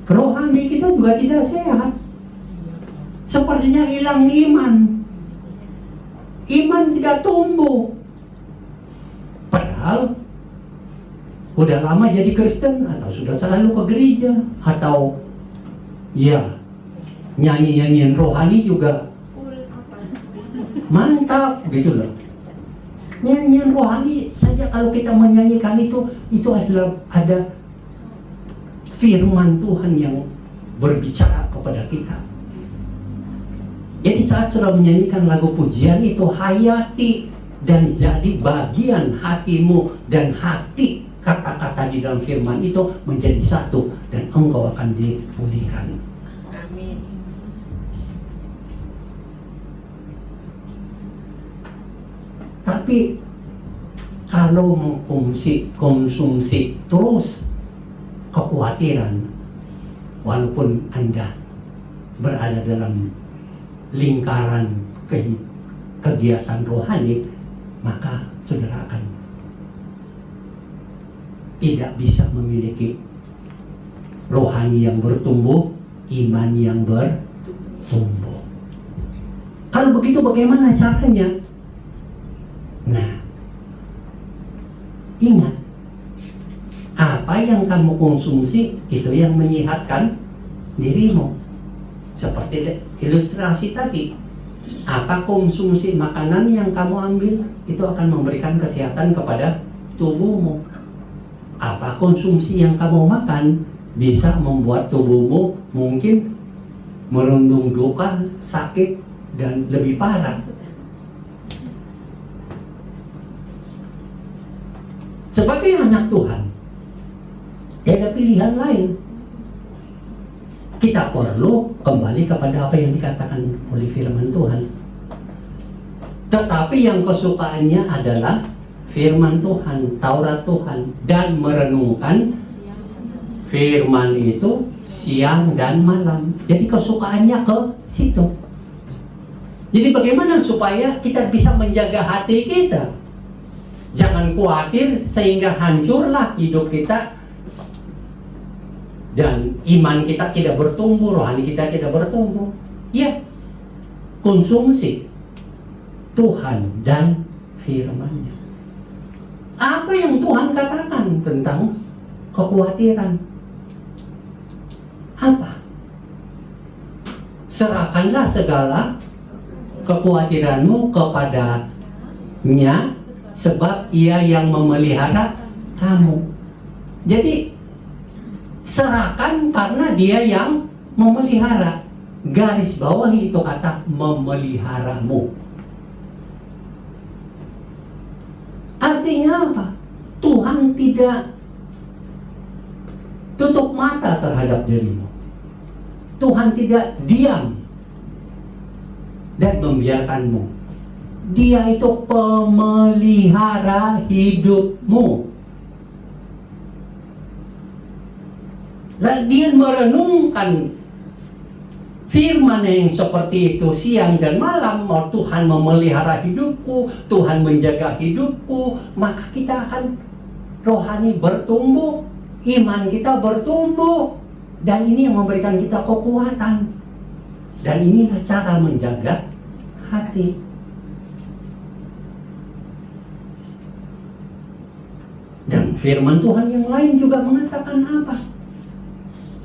C: Rohani kita juga tidak sehat, sepertinya hilang iman tidak tumbuh, padahal udah lama jadi Kristen atau sudah selalu ke gereja atau ya nyanyi-nyanyian rohani juga mantap gitu loh. Nyanyian rohani saja kalau kita menyanyikan itu adalah ada firman Tuhan yang berbicara kepada kita. Jadi saat sudah menyanyikan lagu pujian itu, hayati dan jadi bagian hatimu, dan hati kata-kata di dalam firman itu menjadi satu dan engkau akan dipulihkan.
B: Amin.
C: Tapi kalau mengkonsumsi terus kekhawatiran, walaupun Anda berada dalam lingkaran kegiatan rohani, maka saudara akan tidak bisa memiliki rohani yang bertumbuh, iman yang bertumbuh. Kalau begitu bagaimana caranya? Nah, ingat, apa yang kamu konsumsi itu yang menyehatkan dirimu. Seperti ilustrasi tadi, apa konsumsi makanan yang kamu ambil itu akan memberikan kesehatan kepada tubuhmu. Apa konsumsi yang kamu makan bisa membuat tubuhmu mungkin merundung duka, sakit, dan lebih parah. Sebagai anak Tuhan, tidak ada pilihan lain. Kita perlu kembali kepada apa yang dikatakan oleh firman Tuhan. Tetapi yang kesukaannya adalah firman Tuhan, Taurat Tuhan, dan merenungkan firman itu siang dan malam. Jadi kesukaannya ke situ. Jadi bagaimana supaya kita bisa menjaga hati kita? Jangan khawatir sehingga hancurlah hidup kita dan iman kita tidak bertumbuh, rohani kita tidak bertumbuh. Ya, konsumsi Tuhan dan firman-Nya. Apa yang Tuhan katakan tentang kekhawatiran? Apa? Serahkanlah segala kekhawatiranmu kepada-Nya, sebab Ia yang memelihara kamu. Jadi serahkan karena Dia yang memelihara. Garis bawah itu kata memeliharamu. Artinya apa? Tuhan tidak tutup mata terhadap dirimu. Tuhan tidak diam dan membiarkanmu. Dia itu pemelihara hidupmu. Dan dia merenungkan firman yang seperti itu siang dan malam. Oh, Tuhan memelihara hidupku, Tuhan menjaga hidupku, maka kita akan rohani bertumbuh, iman kita bertumbuh, dan ini yang memberikan kita kekuatan. Dan inilah cara menjaga hati. Dan firman Tuhan yang lain juga mengatakan apa?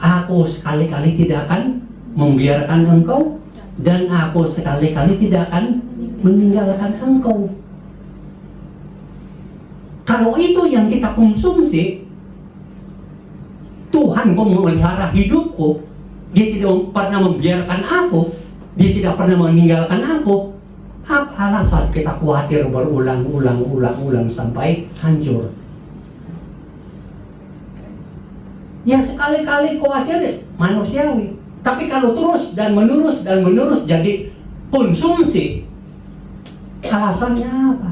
C: Aku sekali-kali tidak akan membiarkan engkau, dan aku sekali-kali tidak akan meninggalkan engkau. Kalau itu yang kita konsumsi, Tuhan kau memelihara hidupku, Dia tidak pernah membiarkan aku, Dia tidak pernah meninggalkan aku. Apa alasan kita khawatir berulang-ulang sampai hancur? Ya sekali-kali khawatir manusiawi. Tapi kalau terus dan menerus jadi konsumsi, alasannya apa?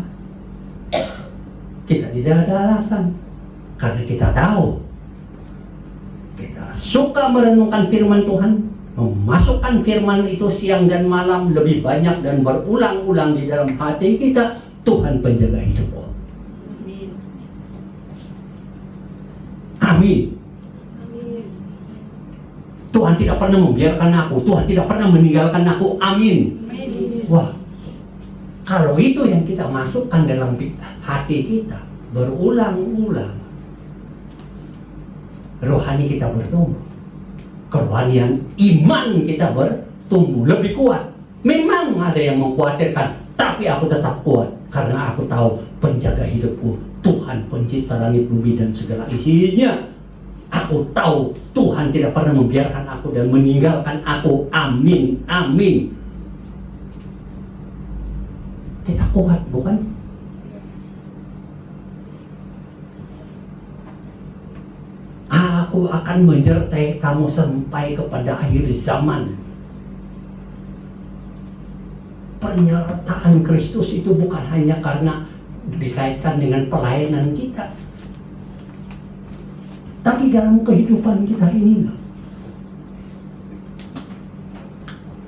C: Kita tidak ada alasan. Karena kita tahu, kita suka merenungkan firman Tuhan, memasukkan firman itu siang dan malam lebih banyak dan berulang-ulang di dalam hati kita. Tuhan penjaga hidupku. Amin. Tuhan tidak pernah membiarkan aku, Tuhan tidak pernah meninggalkan aku. Amin. Wah, kalau itu yang kita masukkan dalam hati kita berulang-ulang, rohani kita bertumbuh, kerohanian iman kita bertumbuh lebih kuat. Memang ada yang mengkhawatirkan, tapi aku tetap kuat karena aku tahu penjaga hidupku, Tuhan pencipta langit bumi dan segala isinya. Aku tahu Tuhan tidak pernah membiarkan aku dan meninggalkan aku. Amin, amin. Kita kuat, bukan? Aku akan menyertai kamu sampai kepada akhir zaman. Penyertaan Kristus itu bukan hanya karena dikaitkan dengan pelayanan kita, tapi dalam kehidupan kita ini.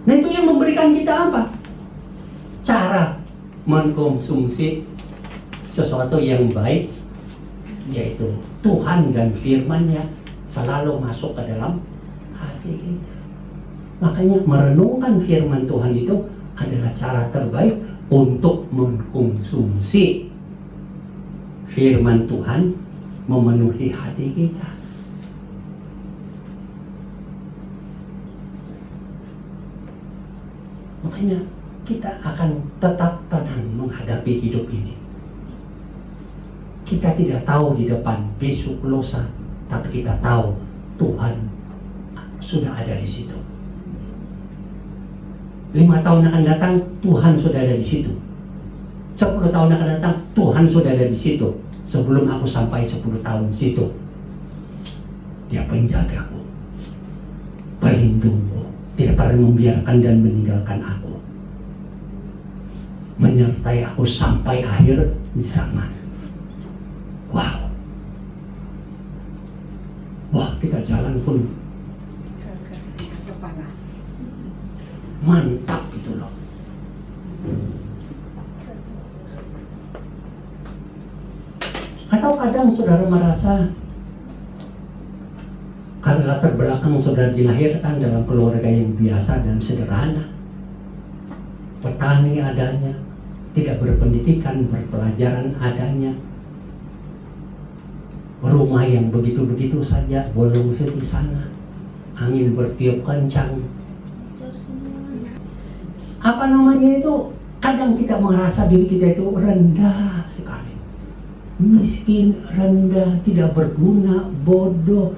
C: Nah itu yang memberikan kita apa? Cara mengkonsumsi sesuatu yang baik, yaitu Tuhan dan firman-Nya selalu masuk ke dalam hati kita. Makanya merenungkan firman Tuhan itu adalah cara terbaik untuk mengkonsumsi firman Tuhan, memenuhi hati kita. Makanya kita akan tetap tenang menghadapi hidup ini. Kita tidak tahu di depan besok lusa, tapi kita tahu Tuhan sudah ada di situ. 5 tahun akan datang, Tuhan sudah ada di situ. 10 tahun akan datang, Tuhan sudah ada di situ. Sebelum aku sampai 10 tahun situ, Dia penjagaku, pelindungku, tidak pernah membiarkan dan meninggalkan aku, menyertai aku sampai akhir zaman. Wow. Wah, kita jalan pun mantap itu loh. Atau kadang saudara merasa karena latar belakang saudara dilahirkan dalam keluarga yang biasa dan sederhana, petani adanya, tidak berpendidikan, berpelajaran adanya, rumah yang begitu-begitu saja, bolong di sana, angin bertiup kencang. Apa namanya itu? Kadang kita merasa diri kita itu rendah sekali, miskin, rendah, tidak berguna, bodoh,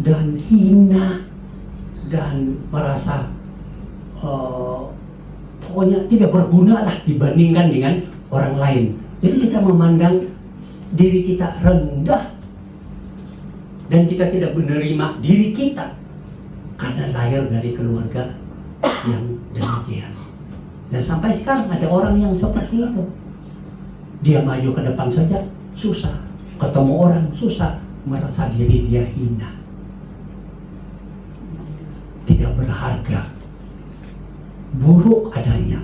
C: dan hina, dan merasa pokoknya tidak berguna lah dibandingkan dengan orang lain. Jadi kita memandang diri kita rendah, dan kita tidak menerima diri kita karena lahir dari keluarga yang demikian. Dan sampai sekarang ada orang yang seperti itu. Dia maju ke depan saja susah, ketemu orang susah, merasa diri dia hina, tidak berharga, buruk adanya.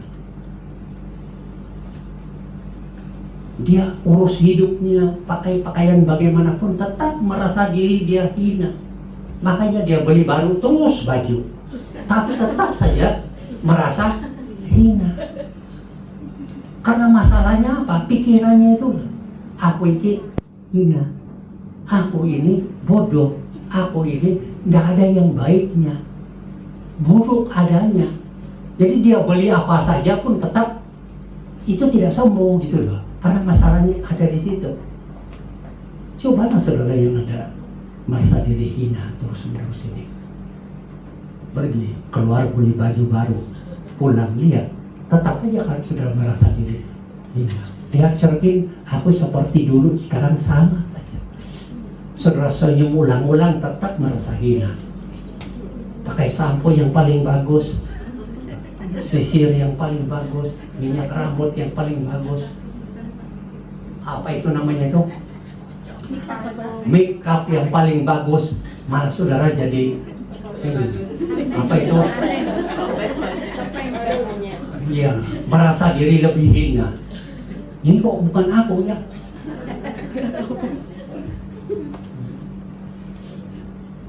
C: Dia urus hidupnya, pakai pakaian bagaimanapun, tetap merasa diri dia hina. Makanya dia beli baru terus baju, tapi tetap saja merasa hina. Karena masalahnya apa? Pikirannya itu, aku ini hina, aku ini bodoh, aku ini Tidak ada yang baiknya, buruk adanya. Jadi dia beli apa saja pun tetap itu tidak sembuh gitu loh. Karena masalahnya ada di situ. Cobalah saudara yang ada merasa diri hina terus-menerus ini. Pergi keluar beli baju baru, pulang lihat, tetap aja kan saudara merasa diri hina. Lihat cermin, aku seperti dulu, sekarang sama saja. Saudara senyum ulang-ulang tetap merasa hina. Pakai sampo yang paling bagus, sisir yang paling bagus, minyak rambut yang paling bagus. Apa itu namanya itu? Make up yang paling bagus. Malah saudara jadi apa itu? Iya, merasa diri lebih hina. Ini kok bukan aku ya?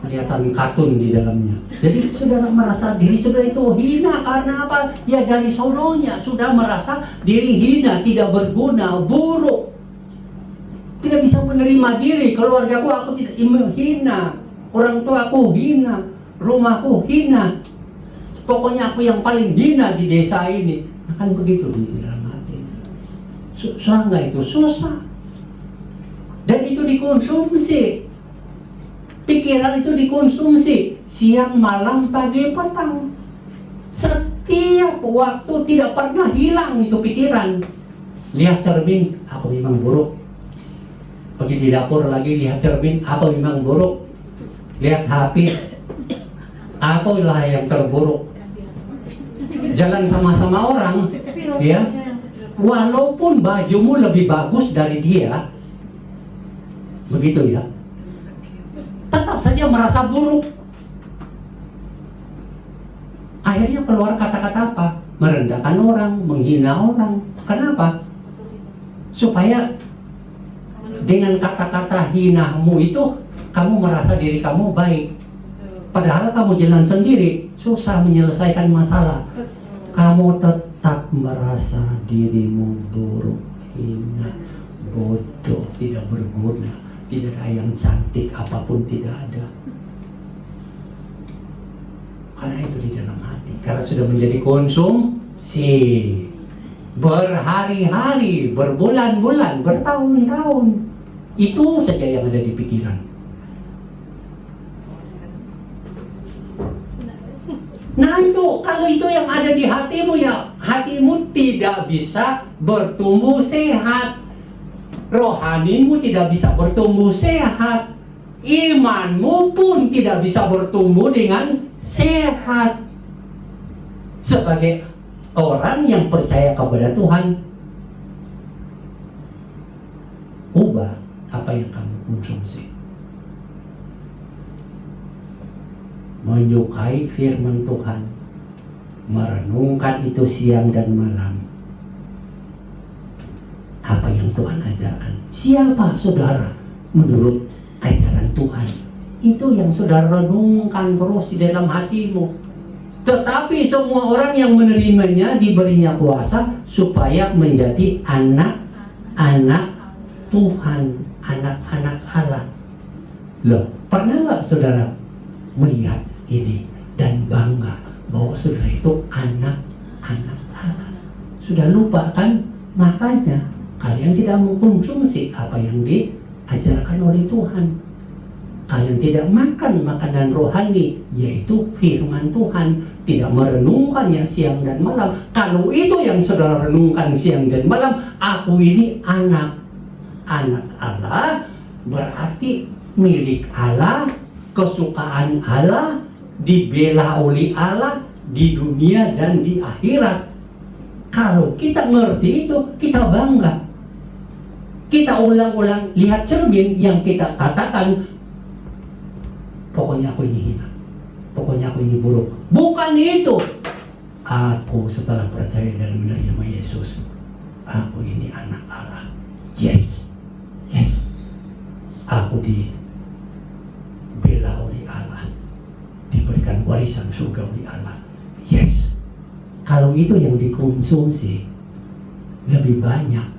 C: Kelihatan kartun di dalamnya. Jadi saudara merasa diri saudara itu hina karena apa? Ya dari sononya sudah merasa diri hina, tidak berguna, buruk. Tidak bisa menerima diri, keluargaku aku tidak hina, orang tua aku hina, rumahku hina. Pokoknya aku yang paling hina di desa ini. Kan begitu di dalam hati. Susah nggak itu? Susah. Dan itu dikonsumsi. Pikiran itu dikonsumsi siang, malam, pagi, petang. Setiap waktu tidak pernah hilang itu pikiran. Lihat cermin, aku memang buruk. Pergi di dapur lagi lihat cermin, aku memang buruk. Lihat HP, aku lah yang terburuk. Jalan sama-sama orang, ya, walaupun bajumu lebih bagus dari dia, begitu ya, tetap saja merasa buruk. Akhirnya keluar kata-kata apa? Merendahkan orang, menghina orang. Kenapa? Supaya dengan kata-kata hinamu itu kamu merasa diri kamu baik. Padahal kamu jalan sendiri, susah menyelesaikan masalah. Kamu tetap merasa dirimu buruk, hina, bodoh, tidak berguna, tidak ada yang cantik, apapun tidak ada. Karena itu di dalam hati. Karena sudah menjadi konsumsi. Berhari-hari, berbulan-bulan, bertahun-tahun. Itu saja yang ada di pikiran. Nah itu, kalau itu yang ada di hatimu, ya hatimu tidak bisa bertumbuh sehat. Rohanimu tidak bisa bertumbuh sehat. Imanmu pun tidak bisa bertumbuh dengan sehat. Sebagai orang yang percaya kepada Tuhan, ubah apa yang kamu konsumsi. Menyukai firman Tuhan, merenungkan itu siang dan malam. Apa yang Tuhan ajarkan. Siapa saudara menurut ajaran Tuhan? Itu yang saudara renungkan terus di dalam hatimu. Tetapi semua orang yang menerimanya diberinya kuasa supaya menjadi anak-anak Tuhan, anak-anak Allah. Loh, pernah nggak saudara melihat ini dan bangga bahwa saudara itu anak-anak Allah? Sudah lupa kan? Makanya kalian tidak mengkonsumsi apa yang diajarkan oleh Tuhan. Kalian tidak makan makanan rohani, yaitu firman Tuhan, tidak merenungkannya siang dan malam. Kalau itu yang saudara renungkan siang dan malam, aku ini anak Allah, berarti milik Allah, kesukaan Allah, dibela oleh Allah di dunia dan di akhirat. Kalau kita ngerti itu, kita bangga. Kita ulang-ulang lihat cermin yang kita katakan, pokoknya aku ini hina, pokoknya aku ini buruk. Bukan itu. Aku setelah percaya dan menerima Yesus, aku ini anak Allah. Yes. Aku dibela oleh Allah, diberikan warisan surga oleh Allah. Yes. Kalau itu yang dikonsumsi lebih banyak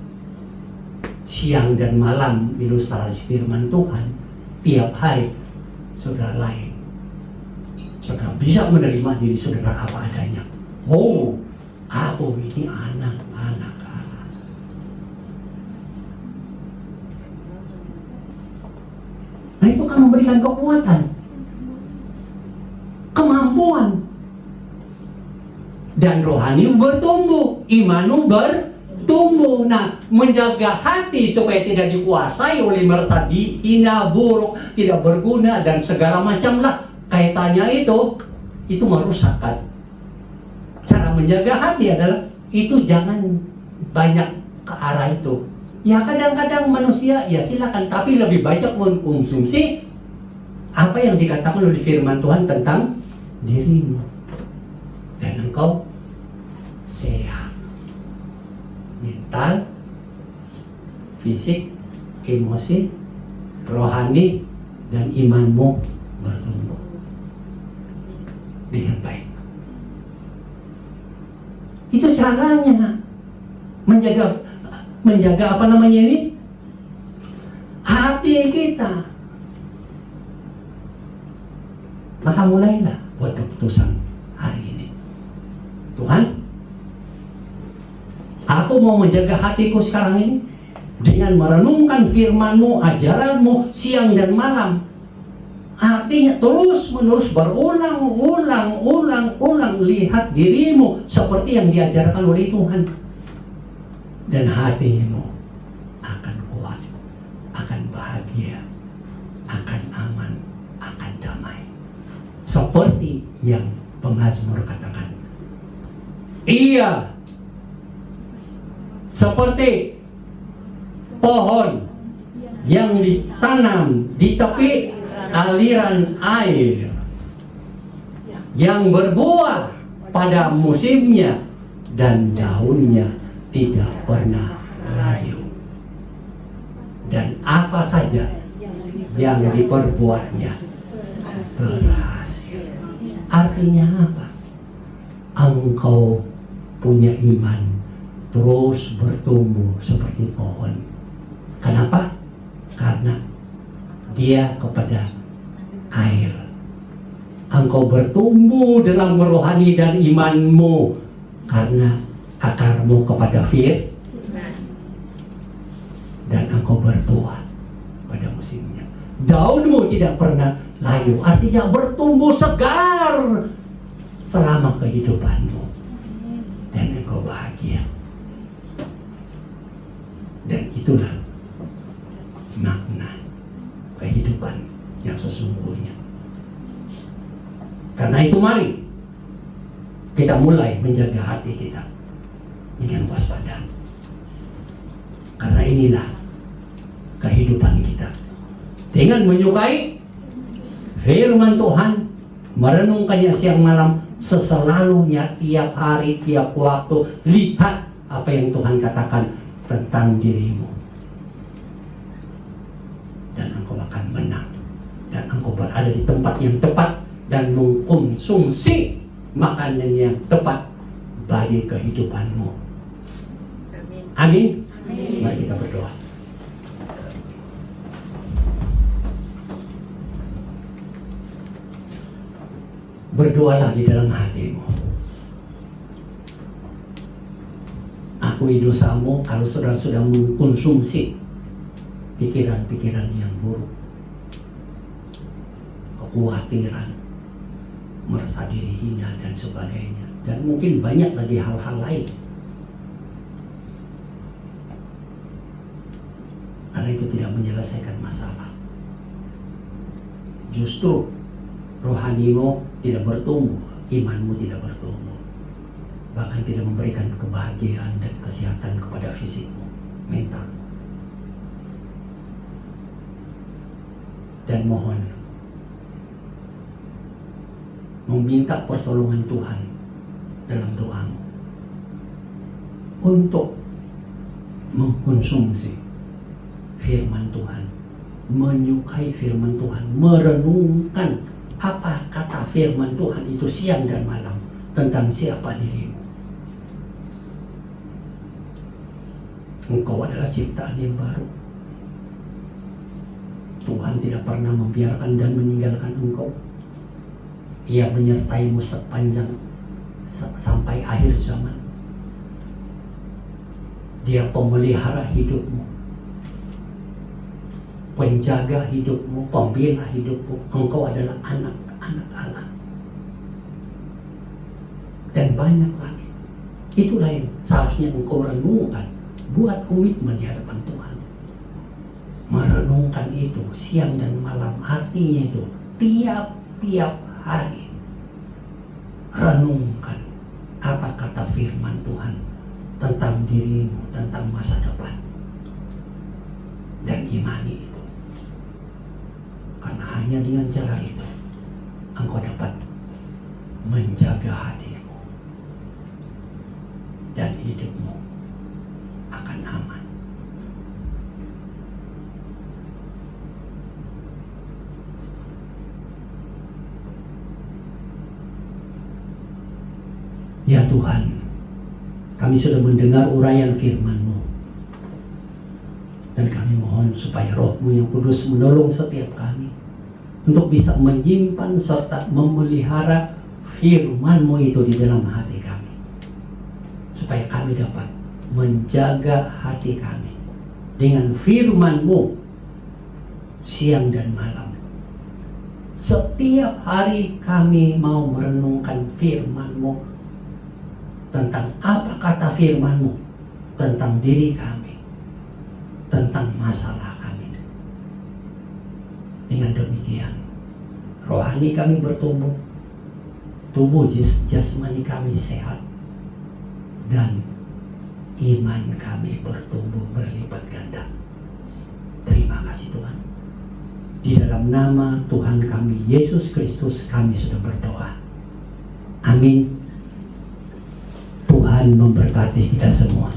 C: siang dan malam ilustrasi firman Tuhan tiap hari, saudara lain saudara bisa menerima diri saudara apa adanya. Oh, aku ini anak-anak Allah. Nah, itu kan memberikan kekuatan, kemampuan, dan rohani bertumbuh, imanu bertumbuh. Nah, menjaga hati supaya tidak dikuasai oleh merasa dihina, buruk, tidak berguna, dan segala macam lah kaitannya itu merusakkan. Cara menjaga hati adalah itu jangan banyak ke arah itu. Ya kadang-kadang manusia ya silakan, tapi lebih banyak mengkonsumsi apa yang dikatakan oleh firman Tuhan tentang dirimu, dan engkau sehat, mental, fisik, emosi, rohani, dan imanmu bertumbuh dengan baik. Itu caranya menjaga apa namanya ini? Hati kita. Maka mulailah buat keputusan hari ini. Tuhan, aku mau menjaga hatiku sekarang ini dengan merenungkan firman-Mu, ajaran-Mu siang dan malam. Artinya terus menerus berulang-ulang lihat dirimu seperti yang diajarkan oleh Tuhan. Dan hatimu akan kuat, akan bahagia, akan aman, akan damai. Seperti yang pemazmur katakan. Ia seperti pohon yang ditanam di tepi aliran air, yang berbuah pada musimnya dan daunnya tidak pernah layu, dan apa saja yang diperbuatnya berhasil. Artinya apa? Engkau punya iman terus bertumbuh seperti pohon. Kenapa? Karena dia kepada air. Engkau bertumbuh dalam rohani dan imanmu karena akarmu kepada firman, dan engkau berbuah pada musimnya. Daunmu tidak pernah layu, artinya bertumbuh segar selama kehidupanmu, dan engkau bahagia. Dan itulah makna kehidupan yang sesungguhnya. Karena itu mari kita mulai menjaga hati kita dengan waspada. Karena inilah kehidupan kita. Dengan menyukai firman Tuhan, merenungkannya siang malam, seselalunya, tiap hari, tiap waktu, lihat apa yang Tuhan katakan tentang dirimu. Dan engkau akan menang. Dan engkau berada di tempat yang tepat dan mengkonsumsi makanan yang tepat bagi kehidupanmu. Amin. Mari kita berdoa. Berdoalah di dalam hatimu. Akui dosamu kalau saudara sudah mengkonsumsi pikiran-pikiran yang buruk, kekhawatiran, merasa diri hina dan sebagainya, dan mungkin banyak lagi hal-hal lain. Karena itu tidak menyelesaikan masalah. Justru rohanimu tidak bertumbuh, imanmu tidak bertumbuh, bahkan tidak memberikan kebahagiaan dan kesehatan kepada fisikmu, mental. Dan mohon meminta pertolongan Tuhan dalam doamu untuk mengkonsumsi firman Tuhan, menyukai firman Tuhan, merenungkan apa kata firman Tuhan itu siang dan malam tentang siapa dirimu. Engkau adalah ciptaan yang baru. Tuhan tidak pernah membiarkan dan meninggalkan engkau. Ia menyertaimu sampai akhir zaman. Dia pemelihara hidupmu, penjaga hidupmu, pembela hidupmu. Engkau adalah anak-anak Allah. Dan banyak lagi. Itulah yang seharusnya engkau renungkan. Buat komitmen di hadapan Tuhan. Merenungkan itu siang dan malam. Artinya itu tiap-tiap hari. Renungkan apa kata firman Tuhan tentang dirimu, tentang masa depan. Dan imani itu. Karena hanya dengan cara itu engkau dapat menjaga hatimu dan hidupmu akan aman. Ya Tuhan, kami sudah mendengar uraian firman-Mu. Dan kami mohon supaya Roh-Mu yang kudus menolong setiap kami untuk bisa menyimpan serta memelihara firman-Mu itu di dalam hati kami. Supaya kami dapat menjaga hati kami dengan firman-Mu siang dan malam. Setiap hari kami mau merenungkan firman-Mu tentang apa kata firman-Mu tentang diri kami, tentang masalah kami. Dengan demikian, rohani kami bertumbuh, tubuh jasmani kami sehat, dan iman kami bertumbuh berlipat ganda. Terima kasih Tuhan. Di dalam nama Tuhan kami Yesus Kristus kami sudah berdoa. Amin. Tuhan memberkati kita semua.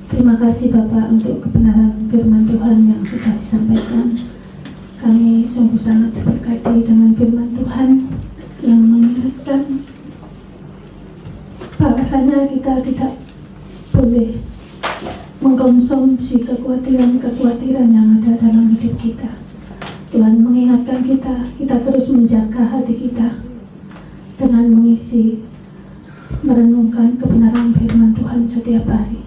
A: Terima kasih Bapak untuk kebenaran firman Tuhan yang sudah disampaikan. Kami sungguh sangat diberkati dengan firman Tuhan yang mengingatkan bahwasanya kita tidak boleh mengkonsumsi kekhawatiran yang ada dalam hidup kita. Tuhan mengingatkan kita terus menjaga hati kita dengan mengisi, merenungkan kebenaran firman Tuhan setiap hari.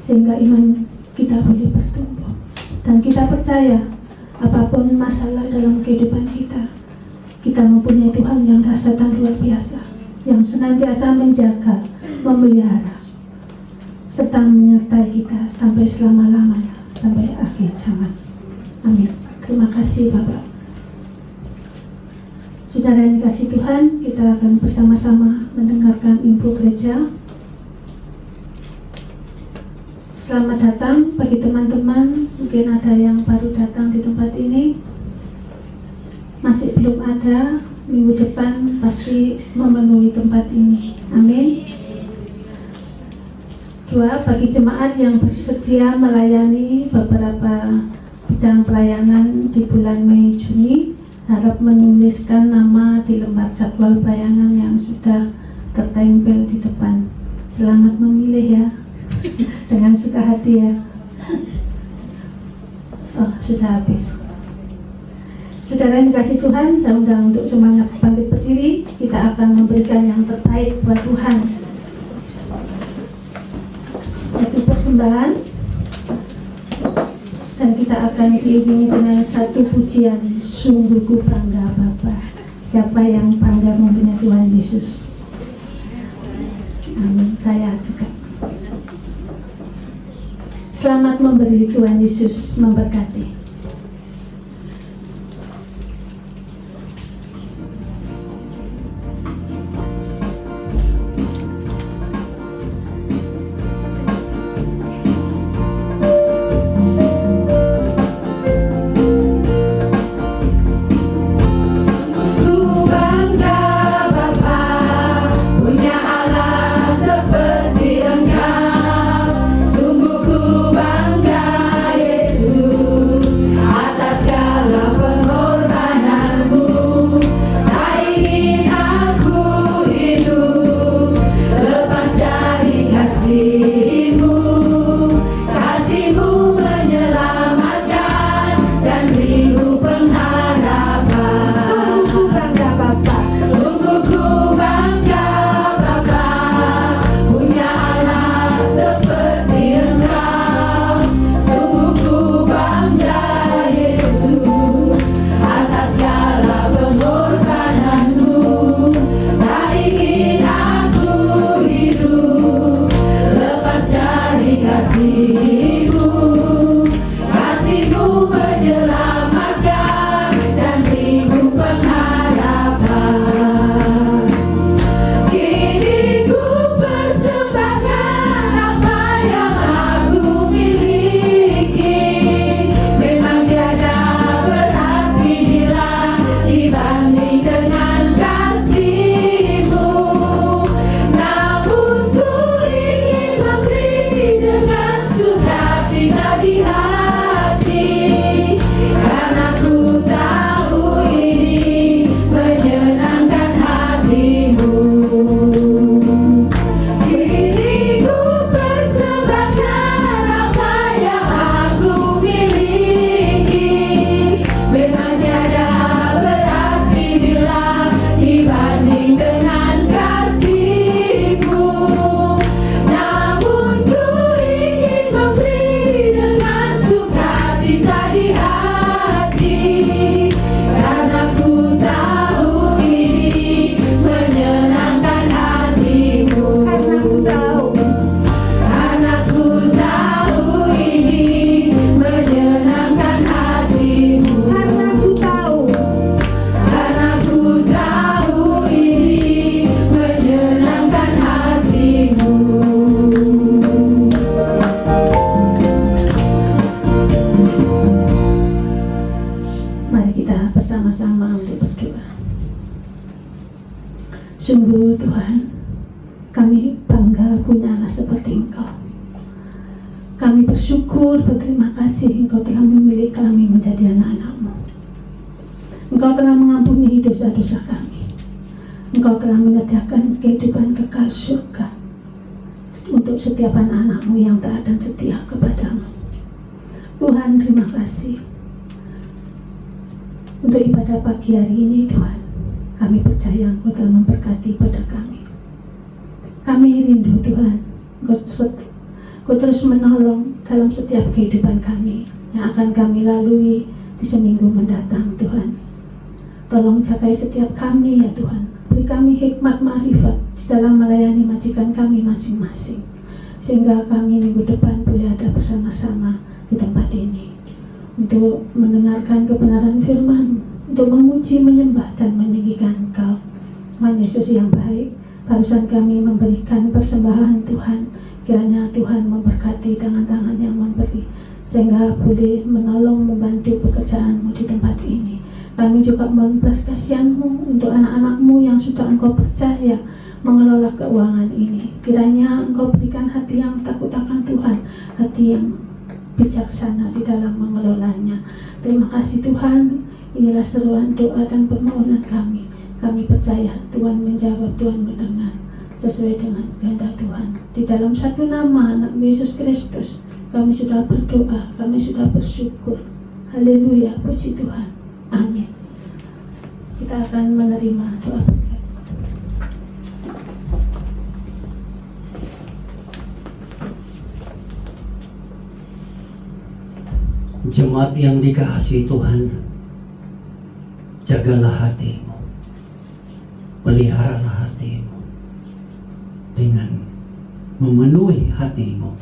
A: Sehingga iman kita boleh bertumbuh. Dan kita percaya apapun masalah dalam kehidupan kita, kita mempunyai Tuhan yang dahsyat dan luar biasa, yang senantiasa menjaga, memelihara, serta menyertai kita sampai selama-lamanya, sampai akhir zaman. Amin. Terima kasih Bapak. Saudara yang dikasihi Tuhan, kita akan bersama-sama mendengarkan info gereja. Selamat datang bagi teman-teman, mungkin ada yang baru datang di tempat ini, masih belum ada, minggu depan pasti memenuhi tempat ini. Amin. 2. Bagi jemaat yang bersedia melayani beberapa bidang pelayanan di bulan Mei Juni, harap menuliskan nama di lembar jadwal bayangan yang sudah tertempel di depan. Selamat memilih ya, dengan suka hati ya. Oh, sudah habis. Saudara yang dikasihi Tuhan, saya undang untuk semuanya bangkit berdiri. Kita akan memberikan yang terbaik buat Tuhan. Itu persembahan. Dan kita akan diiringi dengan satu pujian, sungguh ku bangga Bapa. Siapa yang bangga mempunyai Tuhan Yesus? Amin, saya juga. Selamat memberi, Tuhan Yesus memberkati.
B: Sungguh ku bangga Yesus.
A: Kami bangga punya anak seperti Engkau. Kami bersyukur, berterima kasih Engkau telah memilih kami menjadi anak-anak-Mu. Engkau telah mengampuni dosa-dosa kami. Engkau telah menyediakan kehidupan kekal surga untuk setiap anak-anak-Mu yang taat dan setia kepadamu. Tuhan, terima kasih untuk ibadah pagi hari ini. Tuhan, kami percaya Engkau telah memberkati pada kami. Kami rindu Tuhan, Engkau terus menolong dalam setiap kehidupan kami yang akan kami lalui di seminggu mendatang. Tuhan, tolong jagai setiap kami ya Tuhan. Beri kami hikmat ma'rifat di dalam melayani majikan kami masing-masing, sehingga kami minggu depan boleh ada bersama-sama di tempat ini untuk mendengarkan kebenaran firman, untuk memuji, menyembah, dan meninggikan Engkau. Tuhan Yesus yang baik, barusan kami memberikan persembahan Tuhan. Kiranya Tuhan memberkati tangan-tangan yang memberi, sehingga boleh menolong, membantu pekerjaan-Mu di tempat ini. Kami juga mohon belas kasihan-Mu untuk anak-anak-Mu yang sudah Engkau percaya mengelola keuangan ini. Kiranya Engkau berikan hati yang takut akan Tuhan, hati yang bijaksana di dalam mengelolanya. Terima kasih Tuhan, inilah seruan doa dan permohonan kami. Kami percaya Tuhan menjawab, Tuhan mendengar sesuai dengan kehendak Tuhan. Di dalam satu nama anak Yesus Kristus kami sudah berdoa, kami sudah bersyukur. Haleluya, puji Tuhan. Amin. Kita akan menerima doa berkat.
C: Jemaat yang dikasihi Tuhan, jagalah hatimu, peliharalah hatimu dengan memenuhi hatimu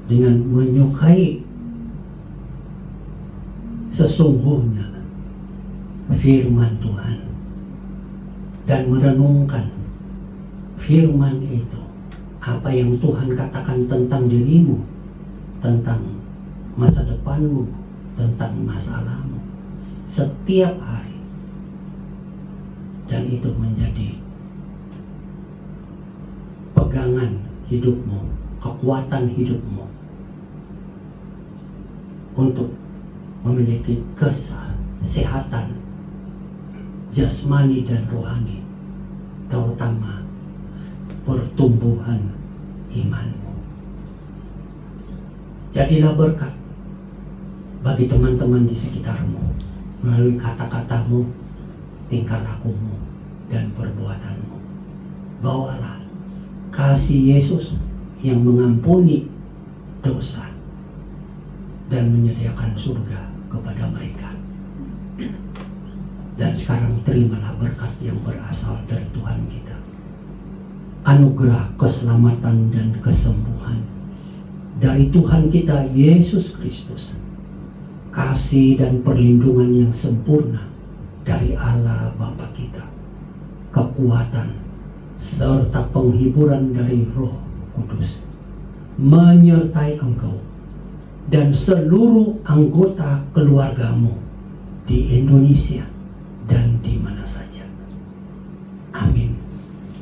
C: dengan menyukai sesungguhnya firman Tuhan dan merenungkan firman itu, apa yang Tuhan katakan tentang dirimu, tentang masa depanmu, tentang masalahmu setiap hari, dan itu menjadi pegangan hidupmu, kekuatan hidupmu untuk memiliki kesehatan jasmani dan rohani, terutama pertumbuhan imanmu. Jadilah berkat bagi teman-teman di sekitarmu melalui kata-katamu, tingkah lakumu, dan perbuatanmu. Bawalah kasih Yesus yang mengampuni dosa dan menyediakan surga kepada mereka. Dan sekarang terimalah berkat yang berasal dari Tuhan kita. Anugerah keselamatan dan kesembuhan dari Tuhan kita Yesus Kristus, kasih dan perlindungan yang sempurna dari Allah Bapa kita, kekuatan serta penghiburan dari Roh Kudus menyertai engkau dan seluruh anggota keluargamu di Indonesia dan di mana saja. Amin.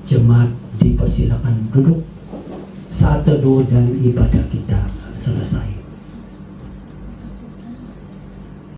C: Jemaat dipersilakan duduk saat teduh dan ibadah kita selesai.